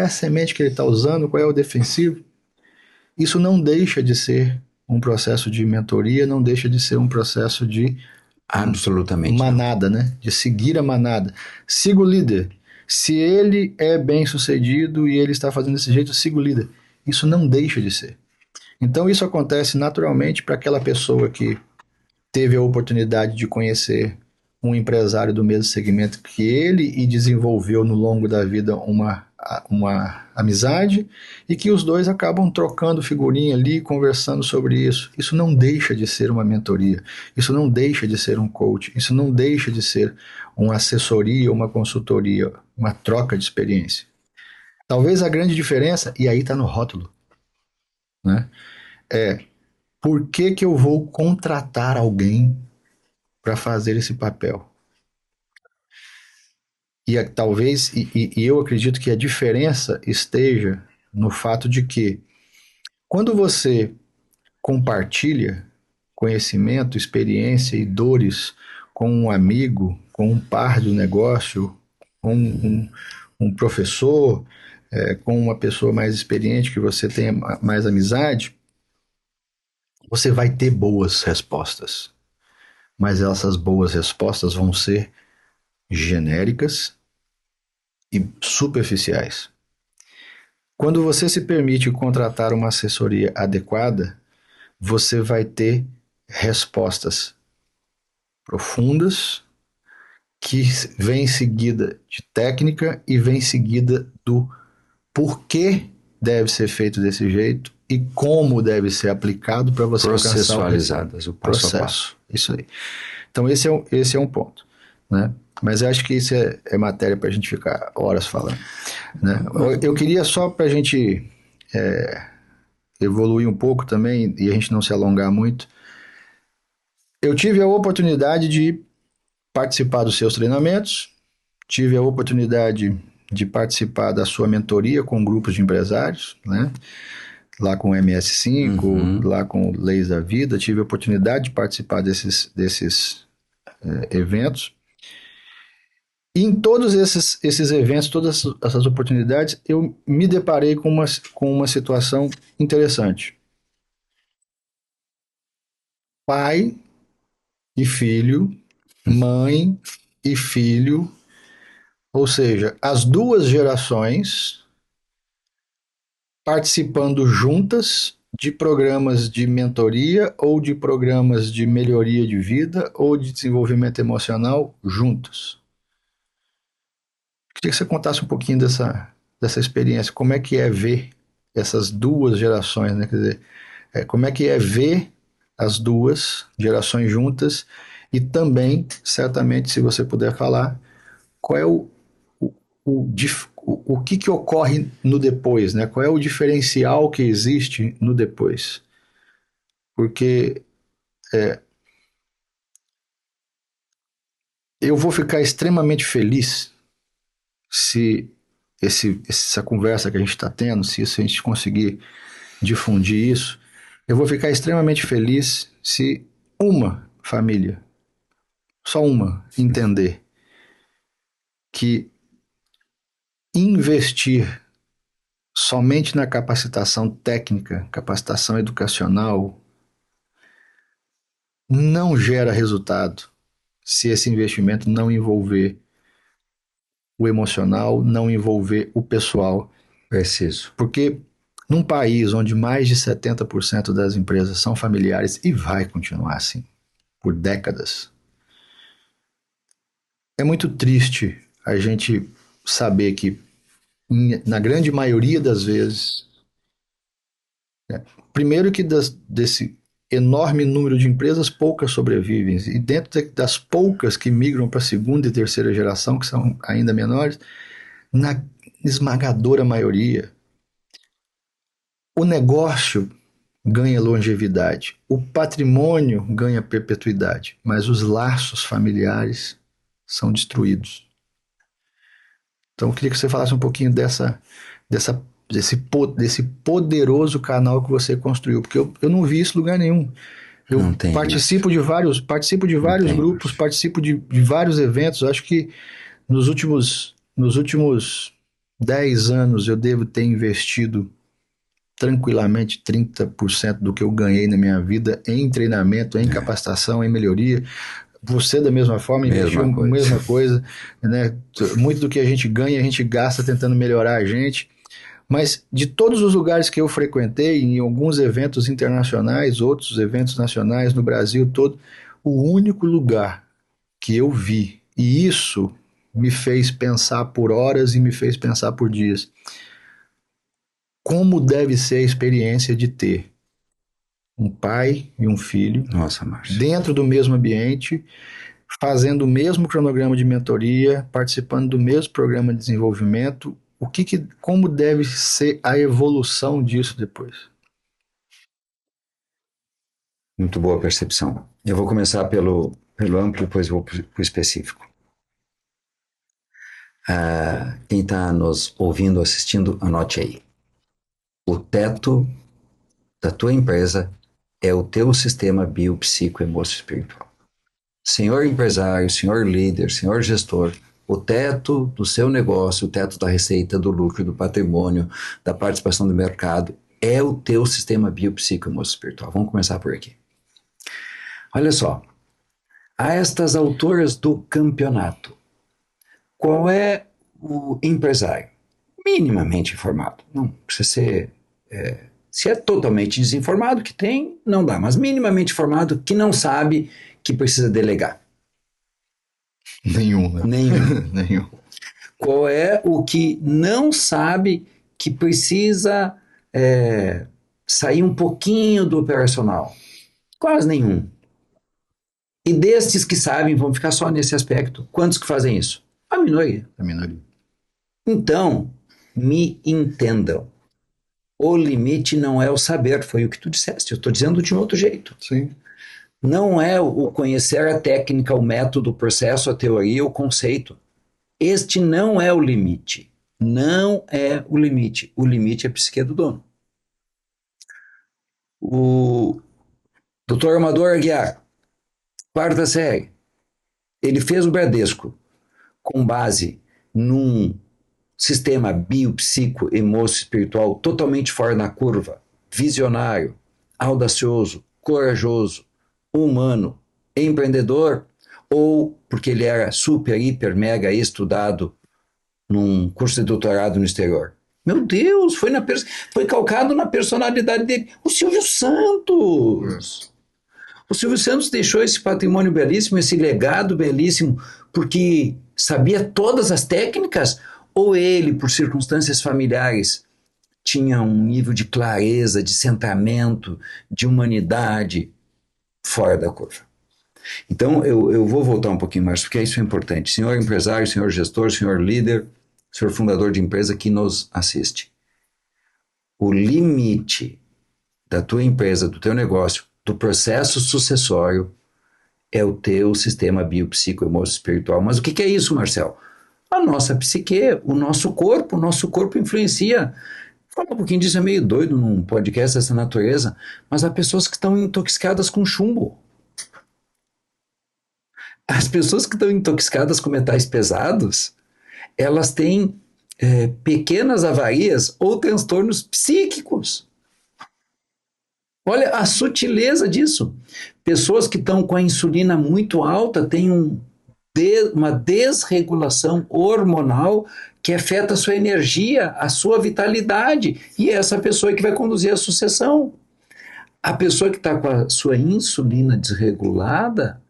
é a semente que ele está usando, qual é o defensivo. Isso não deixa de ser um processo de mentoria, não deixa de ser um processo de Absolutamente não. manada, né? De seguir a manada. Siga o líder. Se ele é bem sucedido e ele está fazendo desse jeito, siga o líder. Isso não deixa de ser. Então isso acontece naturalmente para aquela pessoa que teve a oportunidade de conhecer um empresário do mesmo segmento que ele e desenvolveu no longo da vida uma amizade e que os dois acabam trocando figurinha ali, conversando sobre isso. Isso não deixa de ser uma mentoria, isso não deixa de ser um coach, isso não deixa de ser uma assessoria, uma consultoria, uma troca de experiência. Talvez a grande diferença, e aí está no rótulo, né? É por que, que eu vou contratar alguém para fazer esse papel? Talvez, e eu acredito que a diferença esteja no fato de que quando você compartilha conhecimento, experiência e dores com um amigo, com um par do negócio, com um professor, com uma pessoa mais experiente que você tenha mais amizade, você vai ter boas respostas. Mas essas boas respostas vão ser genéricas e superficiais. Quando você se permite contratar uma assessoria adequada, você vai ter respostas profundas que vem em seguida de técnica e vem em seguida do porquê deve ser feito desse jeito e como deve ser aplicado para você alcançar o passo a passo. Isso aí. Então esse é um ponto, né? Mas eu acho que isso é matéria para a gente ficar horas falando, né? Eu queria só para a gente evoluir um pouco também e a gente não se alongar muito. Eu tive a oportunidade de participar dos seus treinamentos, tive a oportunidade de participar da sua mentoria com grupos de empresários, né? Lá com o MS5, lá com Leis da Vida, tive a oportunidade de participar desses eventos. E em todos esses eventos, todas essas oportunidades, eu me deparei com uma situação interessante. Pai e filho, mãe e filho, ou seja, as duas gerações participando juntas de programas de mentoria ou de programas de melhoria de vida ou de desenvolvimento emocional juntos. Queria que você contasse um pouquinho dessa experiência, como é que é ver essas duas gerações, né? Quer dizer, como é que é ver as duas gerações juntas e também, certamente, se você puder falar, qual é o, o que ocorre no depois, né? Qual é o diferencial que existe no depois? Porque eu vou ficar extremamente feliz se essa conversa que a gente está tendo, se a gente conseguir difundir isso, eu vou ficar extremamente feliz se uma família, só uma, entender que investir somente na capacitação técnica, capacitação educacional, não gera resultado se esse investimento não envolver o emocional, não envolver o pessoal. Preciso. Porque num país onde mais de 70% das empresas são familiares, e vai continuar assim por décadas, é muito triste a gente saber que, na grande maioria das vezes, primeiro que desse enorme número de empresas, poucas sobrevivem. E dentro das poucas que migram para a segunda e terceira geração, que são ainda menores, na esmagadora maioria, o negócio ganha longevidade, o patrimônio ganha perpetuidade, mas os laços familiares são destruídos. Então eu queria que você falasse um pouquinho dessa, desse poderoso canal que você construiu, porque eu não vi isso em lugar nenhum. Eu Não tem, participo Márcio. de Não vários tem, grupos, Márcio. participo de vários eventos. Acho que nos últimos 10 anos eu devo ter investido tranquilamente 30% do que eu ganhei na minha vida em treinamento, em É, capacitação, em melhoria. Você, da mesma forma, investiu a mesma coisa. mesma coisa, né? Muito do que a gente ganha, a gente gasta tentando melhorar a gente. Mas de todos os lugares que eu frequentei, em alguns eventos internacionais, outros eventos nacionais no Brasil todo, o único lugar que eu vi, e isso me fez pensar por horas e me fez pensar por dias, como deve ser a experiência de ter um pai e um filho Nossa, Márcio. dentro do mesmo ambiente, fazendo o mesmo cronograma de mentoria, participando do mesmo programa de desenvolvimento, como deve ser a evolução disso depois? Muito boa percepção. Eu vou começar pelo amplo, depois vou para o específico. Quem está nos ouvindo, assistindo, anote aí. O teto da tua empresa é o teu sistema biopsicoemocio-espiritual. Senhor empresário, senhor líder, senhor gestor, o teto do seu negócio, o teto da receita, do lucro, do patrimônio, da participação do mercado, é o teu sistema biopsicoemocio-espiritual. Vamos começar por aqui. Olha só, a estas alturas do campeonato, qual é o empresário? Minimamente informado. Não precisa ser. Se é totalmente desinformado, que tem, não dá. Mas minimamente informado, que não sabe que precisa delegar. Nenhum, né? Nenhum. Nenhum. Qual é o que não sabe que precisa sair um pouquinho do operacional? Quase nenhum. E destes que sabem, vão ficar só nesse aspecto. Quantos que fazem isso? A minoria. A minoria. Então, me entendam. O limite não é o saber, foi o que tu disseste. Eu estou dizendo de um outro jeito. Sim. Não é o conhecer a técnica, o método, o processo, a teoria, o conceito. Este não é o limite. Não é o limite. O limite é a psique do dono. O Dr. Amador Aguiar, quarta série, ele fez o Bradesco com base num sistema biopsico, emocio, espiritual totalmente fora da curva, visionário, audacioso, corajoso, humano, empreendedor, ou porque ele era super, hiper, mega estudado num curso de doutorado no exterior. Meu Deus, foi calcado na personalidade dele. O Silvio Santos. O Silvio Santos deixou esse patrimônio belíssimo, esse legado belíssimo, porque sabia todas as técnicas, ou ele, por circunstâncias familiares, tinha um nível de clareza, de centramento, de humanidade fora da curva. Então, eu vou voltar um pouquinho mais, porque isso é importante. Senhor empresário, senhor gestor, senhor líder, senhor fundador de empresa que nos assiste. O limite da tua empresa, do teu negócio, do processo sucessório é o teu sistema biopsicoemocio-espiritual. Mas o que é isso, Marcel? A nossa psique, o nosso corpo influencia. Falar um pouquinho disso é meio doido num podcast dessa natureza, mas há pessoas que estão intoxicadas com chumbo. As pessoas que estão intoxicadas com metais pesados, elas têm pequenas avarias ou transtornos psíquicos. Olha a sutileza disso. Pessoas que estão com a insulina muito alta têm uma desregulação hormonal que afeta a sua energia, a sua vitalidade. E é essa pessoa que vai conduzir a sucessão. A pessoa que está com a sua insulina desregulada,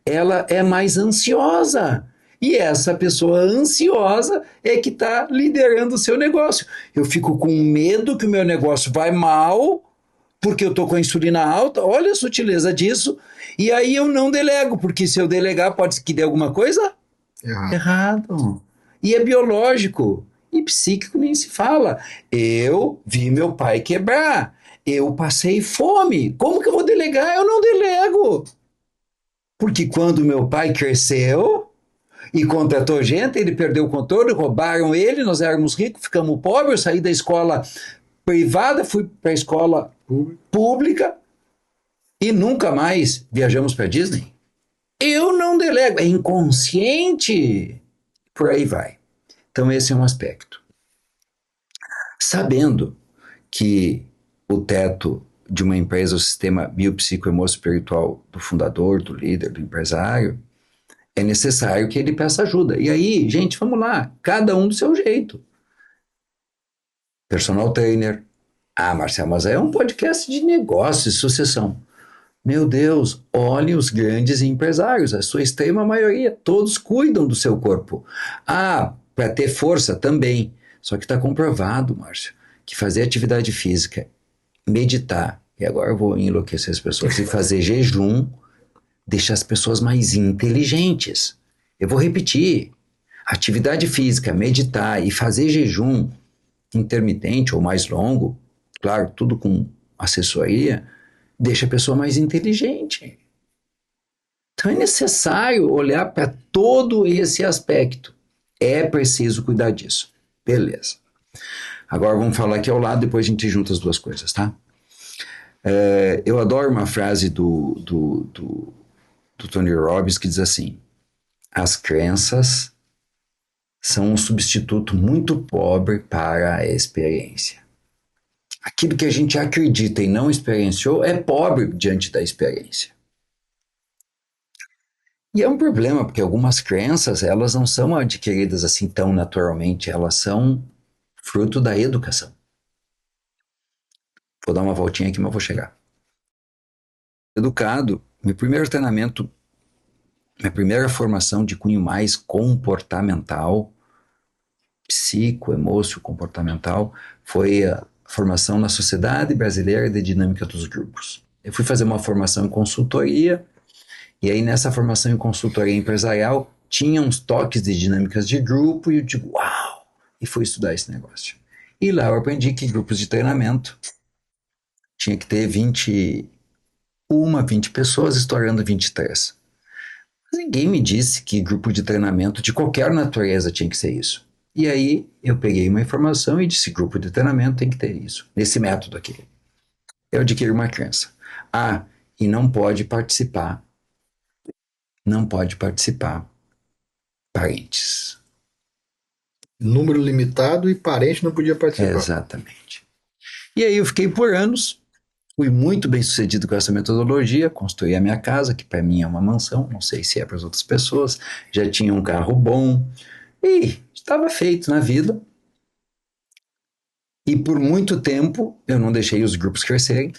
ela é mais ansiosa. E essa pessoa ansiosa é que está liderando o seu negócio. Eu fico com medo que o meu negócio vai mal, porque eu estou com a insulina alta, olha a sutileza disso, e aí eu não delego, porque se eu delegar pode que dê alguma coisa errado. E é biológico. E psíquico nem se fala. Eu vi meu pai quebrar. Eu passei fome. Como que eu vou delegar? Eu não delego. Porque quando meu pai cresceu e contratou gente, ele perdeu o controle, roubaram ele, nós éramos ricos, ficamos pobres, eu saí da escola privada, fui para a escola pública e nunca mais viajamos para Disney. Eu não delego, é inconsciente. Por aí vai. Então esse é um aspecto. Sabendo que o teto de uma empresa, o sistema biopsicoemospiritual do fundador, do líder, do empresário, é necessário que ele peça ajuda. E aí, gente, vamos lá, cada um do seu jeito. Personal trainer. Ah, Marcelo, mas é um podcast de negócios, sucessão. Meu Deus, olhe os grandes empresários, a sua extrema maioria, todos cuidam do seu corpo. Ah, para ter força também. Só que está comprovado, Márcio, que fazer atividade física, meditar, e agora eu vou enlouquecer as pessoas, e fazer jejum, deixa as pessoas mais inteligentes. Eu vou repetir. Atividade física, meditar e fazer jejum intermitente ou mais longo, claro, tudo com assessoria, deixa a pessoa mais inteligente. Então é necessário olhar para todo esse aspecto. É preciso cuidar disso. Beleza. Agora vamos falar aqui ao lado, depois a gente junta as duas coisas, tá? Eu adoro uma frase do Tony Robbins que diz assim: as crenças são um substituto muito pobre para a experiência. Aquilo que a gente acredita e não experienciou é pobre diante da experiência. E é um problema, porque algumas crenças, elas não são adquiridas assim tão naturalmente, elas são fruto da educação. Vou dar uma voltinha aqui, mas vou chegar. Educado, meu primeiro treinamento, minha primeira formação de cunho mais comportamental, psico-emocio-comportamental, foi a formação na Sociedade Brasileira de Dinâmica dos Grupos. Eu fui fazer uma formação em consultoria, e aí nessa formação em consultoria empresarial tinha uns toques de dinâmicas de grupo, e eu digo, uau! E fui estudar esse negócio. E lá eu aprendi que grupos de treinamento tinha que ter 20 pessoas, estourando 23. Mas ninguém me disse que grupo de treinamento de qualquer natureza tinha que ser isso. E aí eu peguei uma informação e disse, grupo de treinamento tem que ter isso, nesse método aqui. Eu adquiri uma crença. Ah, e não pode participar parentes. Número limitado e parente não podia participar. Exatamente. E aí eu fiquei por anos, fui muito bem sucedido com essa metodologia, construí a minha casa, que para mim é uma mansão, não sei se é para as outras pessoas, já tinha um carro bom, e estava feito na vida. E por muito tempo eu não deixei os grupos crescerem,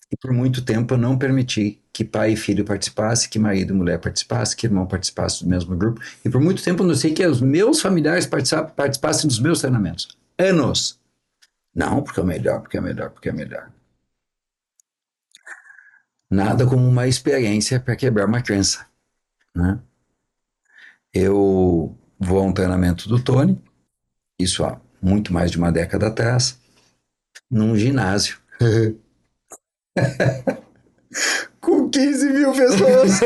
e por muito tempo eu não permiti que pai e filho participassem, que marido e mulher participassem, que irmão participasse do mesmo grupo. E por muito tempo eu não sei que os meus familiares participassem dos meus treinamentos. Anos. Não, porque é melhor, porque é melhor, porque é melhor. Nada como uma experiência para quebrar uma crença, né? Eu vou a um treinamento do Tony, isso há muito mais de uma década atrás, num ginásio. Com 15 mil pessoas.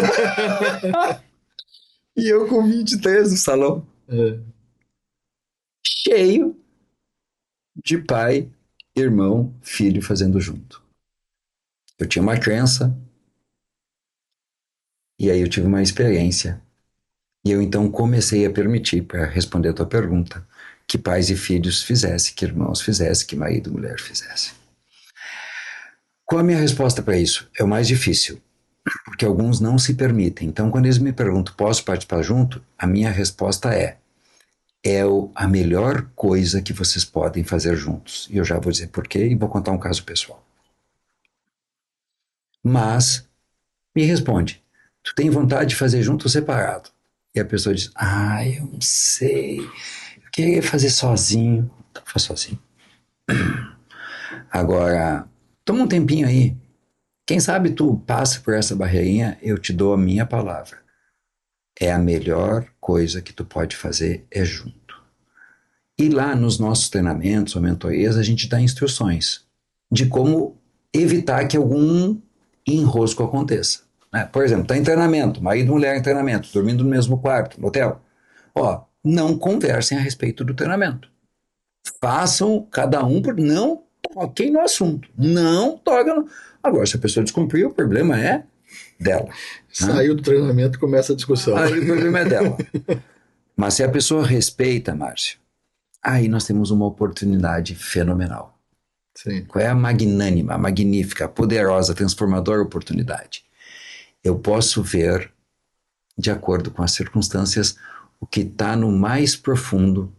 E eu com 23 no salão. Cheio de pai, irmão, filho fazendo junto. Eu tinha uma crença, e aí eu tive uma experiência. E eu então comecei a permitir, para responder a tua pergunta, que pais e filhos fizessem, que irmãos fizessem, que marido e mulher fizessem. Qual a minha resposta para isso? É o mais difícil, porque alguns não se permitem. Então, quando eles me perguntam, posso participar junto? A minha resposta é a melhor coisa que vocês podem fazer juntos. E eu já vou dizer por quê e vou contar um caso pessoal. Mas, me responde, tu tem vontade de fazer junto ou separado? E a pessoa diz, eu não sei, eu queria fazer sozinho. Então, faz sozinho. Agora, toma um tempinho aí. Quem sabe tu passa por essa barreirinha, eu te dou a minha palavra. É a melhor coisa que tu pode fazer é junto. E lá nos nossos treinamentos ou mentorias, a gente dá instruções de como evitar que algum enrosco aconteça. Né? Por exemplo, está em treinamento, marido e mulher em treinamento, dormindo no mesmo quarto, no hotel. Não conversem a respeito do treinamento. Façam cada um por não toquem no assunto. Não toquem no... Agora, se a pessoa descumpriu, o problema é dela. Saiu do treinamento e começa a discussão. Aí o problema é dela. Mas se a pessoa respeita, Márcio, aí nós temos uma oportunidade fenomenal. Sim. Qual é a magnânima, magnífica, poderosa, transformadora oportunidade? Eu posso ver, de acordo com as circunstâncias, o que está no mais profundo,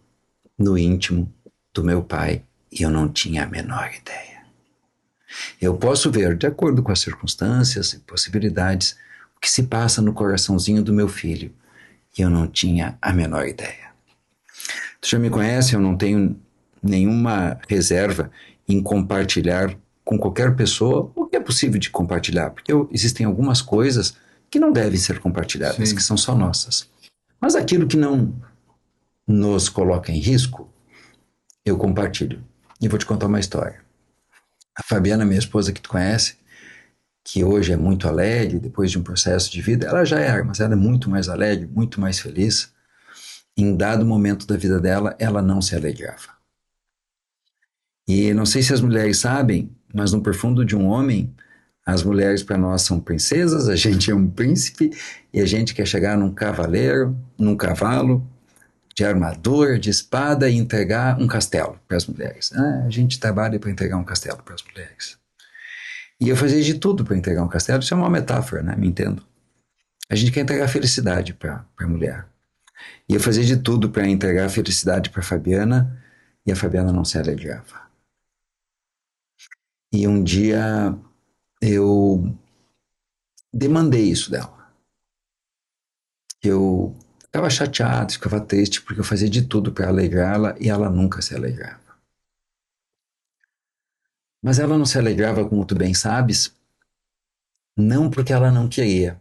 no íntimo do meu pai, e eu não tinha a menor ideia. Eu posso ver, de acordo com as circunstâncias e possibilidades, o que se passa no coraçãozinho do meu filho, e eu não tinha a menor ideia. Tu já me conhece, eu não tenho nenhuma reserva em compartilhar com qualquer pessoa o que é possível de compartilhar, porque existem algumas coisas que não devem ser compartilhadas, Sim. que são só nossas. Mas aquilo que não nos coloca em risco, eu compartilho. E vou te contar uma história. A Fabiana, minha esposa que tu conhece, que hoje é muito alegre, depois de um processo de vida, ela já era, mas ela é muito mais alegre, muito mais feliz. Em dado momento da vida dela, ela não se alegrava. E não sei se as mulheres sabem, mas no profundo de um homem, as mulheres para nós são princesas, a gente é um príncipe e a gente quer chegar num cavaleiro, num cavalo, de armadura, de espada e entregar um castelo para as mulheres. A gente trabalha para entregar um castelo para as mulheres. E eu fazia de tudo para entregar um castelo, isso é uma metáfora, né? Me entendo. A gente quer entregar felicidade para a mulher. E eu fazia de tudo para entregar felicidade para a Fabiana e a Fabiana não se alegrava. E um dia eu demandei isso dela. Eu ficava chateado, ficava triste, porque eu fazia de tudo para alegrá-la e ela nunca se alegrava. Mas ela não se alegrava, como tu bem sabes, não porque ela não queria.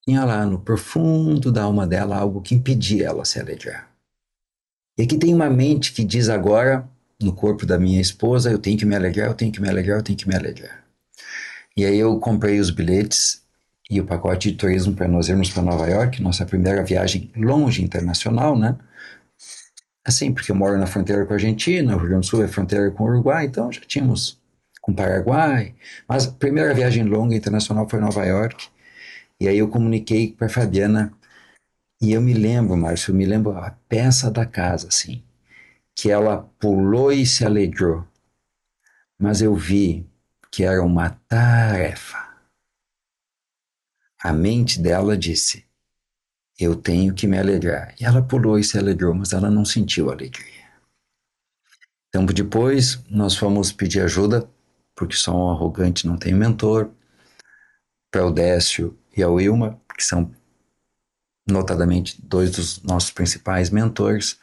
Tinha lá no profundo da alma dela algo que impedia ela se alegrar. E aqui tem uma mente que diz agora, no corpo da minha esposa, eu tenho que me alegrar, eu tenho que me alegrar, eu tenho que me alegrar. E aí eu comprei os bilhetes e o pacote de turismo para nós irmos para Nova York, nossa primeira viagem longe internacional, né? Assim, porque eu moro na fronteira com a Argentina, o Rio Grande do Sul é fronteira com o Uruguai, então já tínhamos com o Paraguai. Mas a primeira viagem longa internacional foi Nova York. E aí eu comuniquei para a Fabiana e eu me lembro, Márcio, eu me lembro a peça da casa, assim, que ela pulou e se alegrou. Mas eu vi que era uma tarefa. A mente dela disse, eu tenho que me alegrar. E ela pulou e se alegrou, mas ela não sentiu alegria. Tempo depois, nós fomos pedir ajuda, porque só um arrogante não tem mentor, para o Décio e a Wilma, que são notadamente dois dos nossos principais mentores,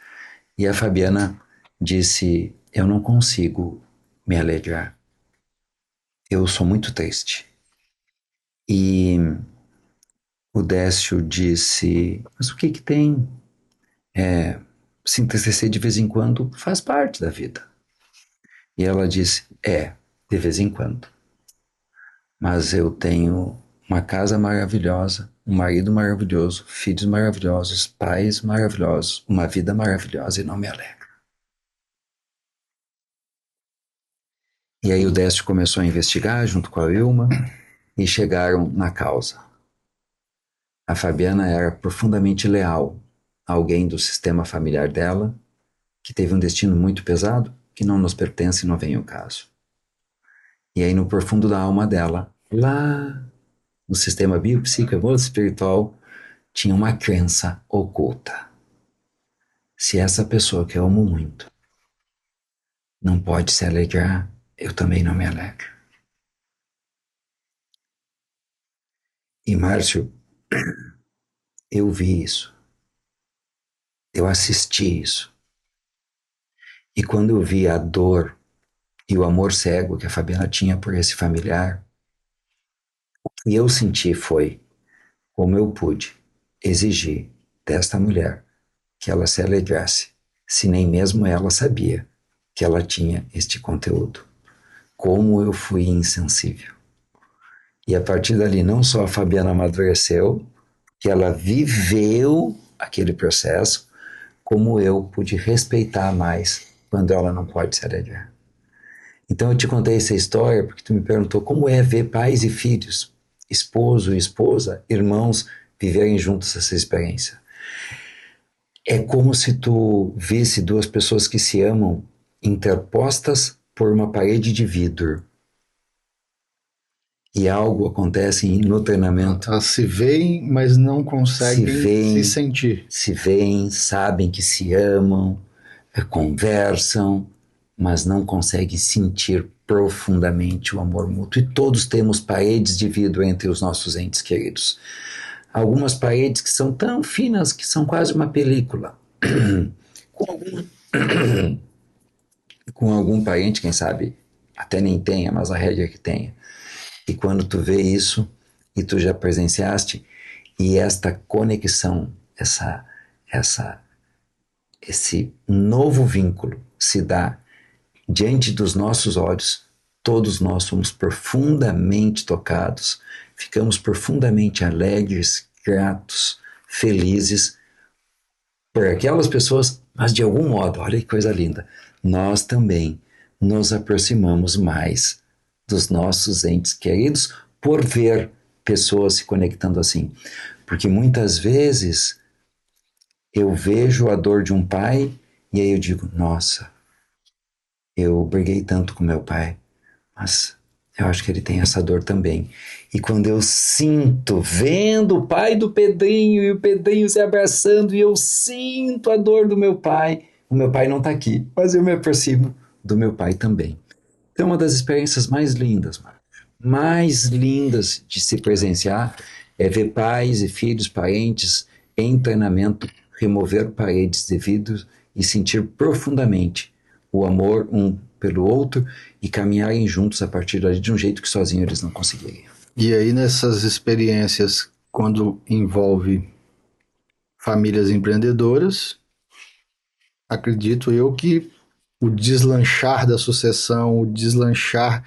e a Fabiana disse, eu não consigo me alegrar. Eu sou muito triste. E o Décio disse, mas o que que tem? Se entristecer de vez em quando faz parte da vida. E ela disse, de vez em quando. Mas eu tenho uma casa maravilhosa, um marido maravilhoso, filhos maravilhosos, pais maravilhosos, uma vida maravilhosa e não me alegro. E aí o Décio começou a investigar junto com a Wilma e chegaram na causa. A Fabiana era profundamente leal a alguém do sistema familiar dela que teve um destino muito pesado, que não nos pertence e não vem ao caso. E aí, no profundo da alma dela, lá no sistema biopsíquico espiritual, tinha uma crença oculta. Se essa pessoa que eu amo muito não pode se alegrar, eu também não me alegro. E Márcio, eu vi isso, eu assisti isso. E quando eu vi a dor e o amor cego que a Fabiana tinha por esse familiar, o que eu senti foi como eu pude exigir desta mulher que ela se alegrasse, se nem mesmo ela sabia que ela tinha este conteúdo. Como eu fui insensível. E a partir dali, não só a Fabiana amadureceu, que ela viveu aquele processo, como eu pude respeitar mais quando ela não pode se alegrar. Então eu te contei essa história porque tu me perguntou como é ver pais e filhos, esposo e esposa, irmãos, viverem juntos essa experiência. É como se tu visse duas pessoas que se amam interpostas por uma parede de vidro. E algo acontece no treinamento. Elas se veem, mas não Se conseguem se veem, sentir. se veem, sabem que se amam, conversam, mas não conseguem sentir profundamente o amor mútuo. E todos temos paredes de vidro entre os nossos entes queridos. Algumas paredes que são tão finas que são quase uma película. com, algum, com algum parente, quem sabe, até nem tenha, mas a regra é que tenha. E quando tu vê isso, e tu já presenciaste, e esta conexão, essa, esse novo vínculo se dá diante dos nossos olhos, todos nós somos profundamente tocados, ficamos profundamente alegres, gratos, felizes por aquelas pessoas, mas de algum modo, olha que coisa linda, nós também nos aproximamos mais dos nossos entes queridos por ver pessoas se conectando assim. Porque muitas vezes eu vejo a dor de um pai e aí eu digo, nossa, eu briguei tanto com meu pai, mas eu acho que ele tem essa dor também. E quando eu sinto, vendo o pai do Pedrinho e o Pedrinho se abraçando, e eu sinto a dor do meu pai, o meu pai não está aqui, mas eu me aproximo do meu pai também. Então, uma das experiências mais lindas, Marcos, mais lindas de se presenciar é ver pais e filhos, parentes em treinamento remover paredes de vidro e sentir profundamente o amor um pelo outro e caminharem juntos a partir dali de um jeito que sozinho eles não conseguiriam. E aí, nessas experiências, quando envolve famílias empreendedoras, acredito eu que o deslanchar da sucessão, o deslanchar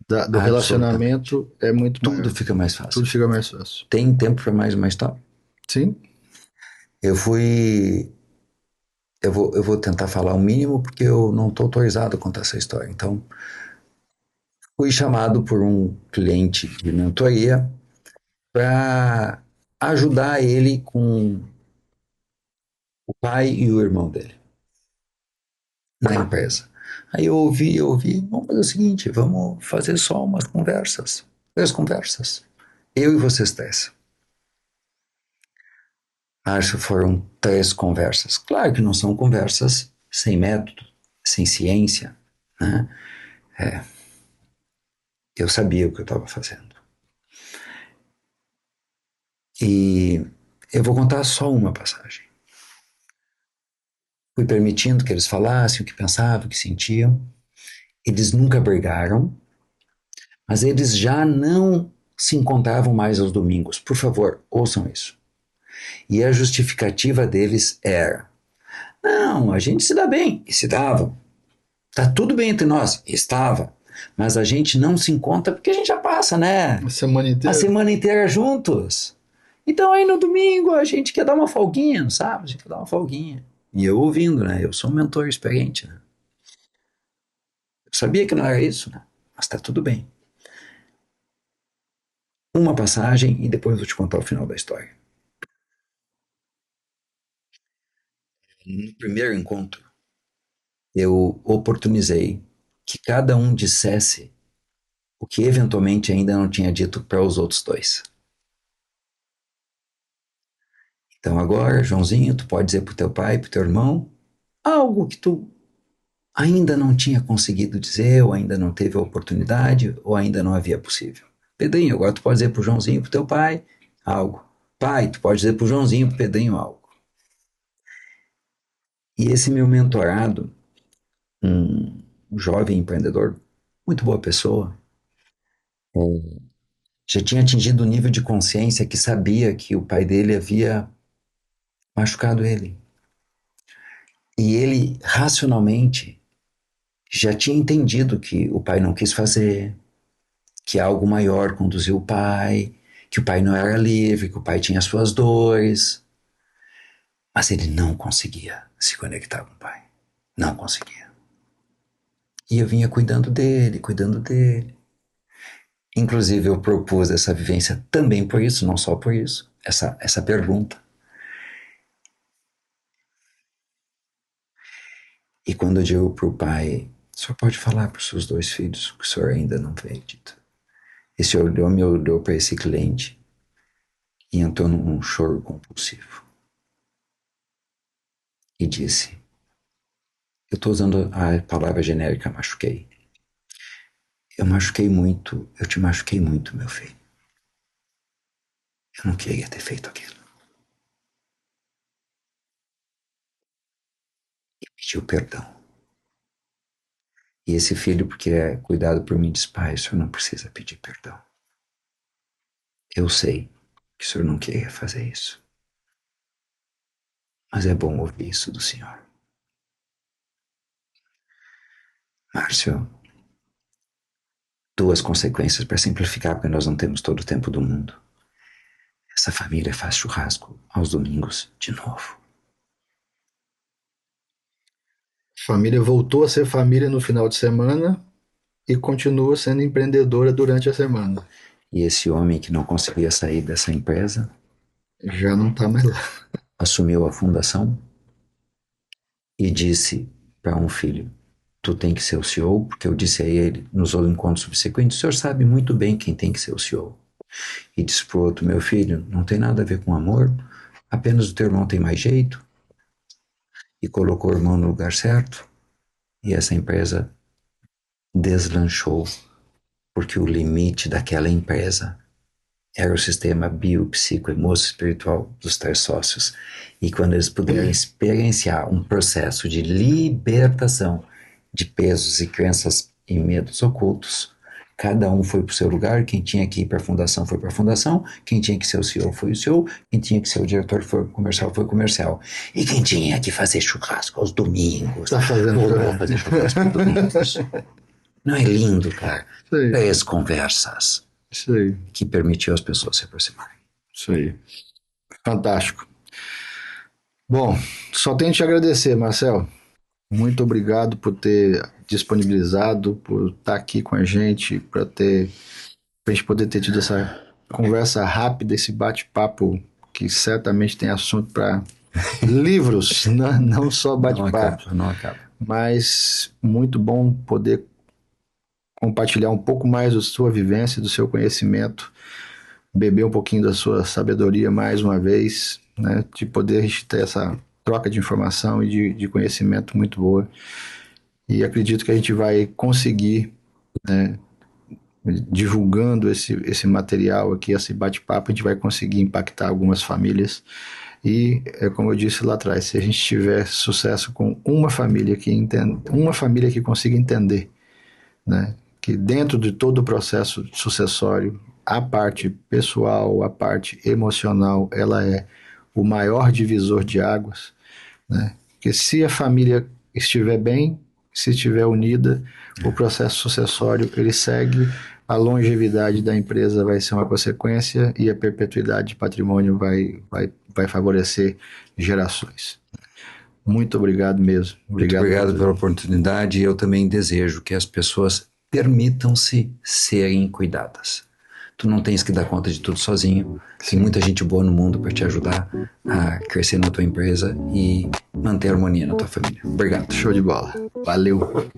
do Absolutamente. relacionamento é muito Tudo maior. fica mais fácil. Tudo fica mais fácil. Tem tempo para mais uma história? Sim? Eu fui. Eu vou tentar falar o mínimo porque eu não estou autorizado a contar essa história. Então, fui chamado por um cliente de mentoria para ajudar ele com o pai e o irmão dele na empresa. Aí eu ouvi, vamos fazer o seguinte, vamos fazer só umas conversas, 3 conversas, eu e vocês 3. Acho que foram 3 conversas. Claro que não são conversas sem método, sem ciência, né? Eu sabia o que eu estava fazendo. E eu vou contar só uma passagem. Fui permitindo que eles falassem o que pensavam, o que sentiam. Eles nunca brigaram, mas eles já não se encontravam mais aos domingos. Por favor, ouçam isso. E a justificativa deles era: não, a gente se dá bem. E se dava. Tá tudo bem entre nós. E estava. Mas a gente não se encontra porque a gente já passa, né? A semana A inteira. semana inteira juntos. Então aí no domingo a gente quer dar uma folguinha, não sabe? A gente quer dar uma folguinha. E eu ouvindo, né? Eu sou um mentor experiente, né? Eu sabia que não era isso, né? Mas tá tudo bem. Uma passagem e depois eu vou te contar o final da história. No primeiro encontro, eu oportunizei que cada um dissesse o que eventualmente ainda não tinha dito para os outros dois. Então agora, Joãozinho, tu pode dizer pro teu pai, pro teu irmão, algo que tu ainda não tinha conseguido dizer, ou ainda não teve a oportunidade, ou ainda não havia possível. Pedrinho, agora tu pode dizer pro Joãozinho, pro teu pai, algo. Pai, tu pode dizer pro Joãozinho, pro Pedrinho, algo. E esse meu mentorado, um jovem empreendedor, muito boa pessoa, já tinha atingido o nível de consciência que sabia que o pai dele havia machucado ele. E ele, racionalmente, já tinha entendido que o pai não quis fazer, que algo maior conduziu o pai, que o pai não era livre, que o pai tinha suas dores. Mas ele não conseguia se conectar com o pai. Não conseguia. E eu vinha cuidando dele, cuidando dele. Inclusive, eu propus essa vivência também por isso, não só por isso, essa pergunta. E quando eu digo para o pai, o senhor pode falar para os seus dois filhos o que o senhor ainda não fez dito. Esse olhou, me olhou para esse cliente e entrou num choro compulsivo. E disse, eu estou usando a palavra genérica machuquei. Eu machuquei muito, eu te machuquei muito, meu filho. Eu não queria ter feito aquilo. E pediu perdão. E esse filho, porque é cuidado por mim, diz, pai, o senhor não precisa pedir perdão. Eu sei que o senhor não queria fazer isso. Mas é bom ouvir isso do senhor. Márcio, duas consequências para simplificar, porque nós não temos todo o tempo do mundo. Essa família faz churrasco aos domingos de novo. Família voltou a ser família no final de semana e continua sendo empreendedora durante a semana. E esse homem que não conseguia sair dessa empresa Já não está mais lá. assumiu a fundação e disse para um filho, tu tem que ser o CEO, porque eu disse a ele nos encontros subsequentes, o senhor sabe muito bem quem tem que ser o CEO. E disse para o outro, meu filho, não tem nada a ver com amor, apenas o teu irmão tem mais jeito. E colocou o irmão no lugar certo. E essa empresa deslanchou, porque o limite daquela empresa era o sistema biopsico-emocio-espiritual dos três sócios. E quando eles puderam experienciar um processo de libertação de pesos e crenças e medos ocultos, cada um foi para o seu lugar, quem tinha que ir para a fundação foi para a fundação, quem tinha que ser o CEO foi o CEO, quem tinha que ser o diretor foi comercial. E quem tinha que fazer churrasco aos domingos, Tá fazendo voltou a fazer churrasco aos domingos. Não é lindo, cara? Isso aí. Três conversas Isso aí. que permitiu as pessoas se aproximarem. Isso aí. Fantástico. Bom, só tenho que te agradecer, Marcel. Muito obrigado por ter disponibilizado, por estar aqui com a gente, para a gente poder ter tido essa conversa rápida, esse bate-papo que certamente tem assunto para livros, não só bate-papo. Não acaba. Mas muito bom poder compartilhar um pouco mais da sua vivência, do seu conhecimento, beber um pouquinho da sua sabedoria mais uma vez, né? De poder ter essa troca de informação e de conhecimento muito boa. E acredito que a gente vai conseguir, né, divulgando esse material aqui, esse bate-papo, a gente vai conseguir impactar algumas famílias. E, como eu disse lá atrás, se a gente tiver sucesso com uma família que entenda, uma família que consiga entender, né, que dentro de todo o processo sucessório, a parte pessoal, a parte emocional, ela é o maior divisor de águas, né? Porque se a família estiver bem, se estiver unida, o processo sucessório ele segue, a longevidade da empresa vai ser uma consequência e a perpetuidade de patrimônio vai favorecer gerações. Muito obrigado mesmo. Muito obrigado pela oportunidade e eu também desejo que as pessoas permitam-se serem cuidadas. Tu não tens que dar conta de tudo sozinho. Tem muita gente boa no mundo para te ajudar a crescer na tua empresa e manter a harmonia na tua família. Obrigado. Show de bola. Valeu.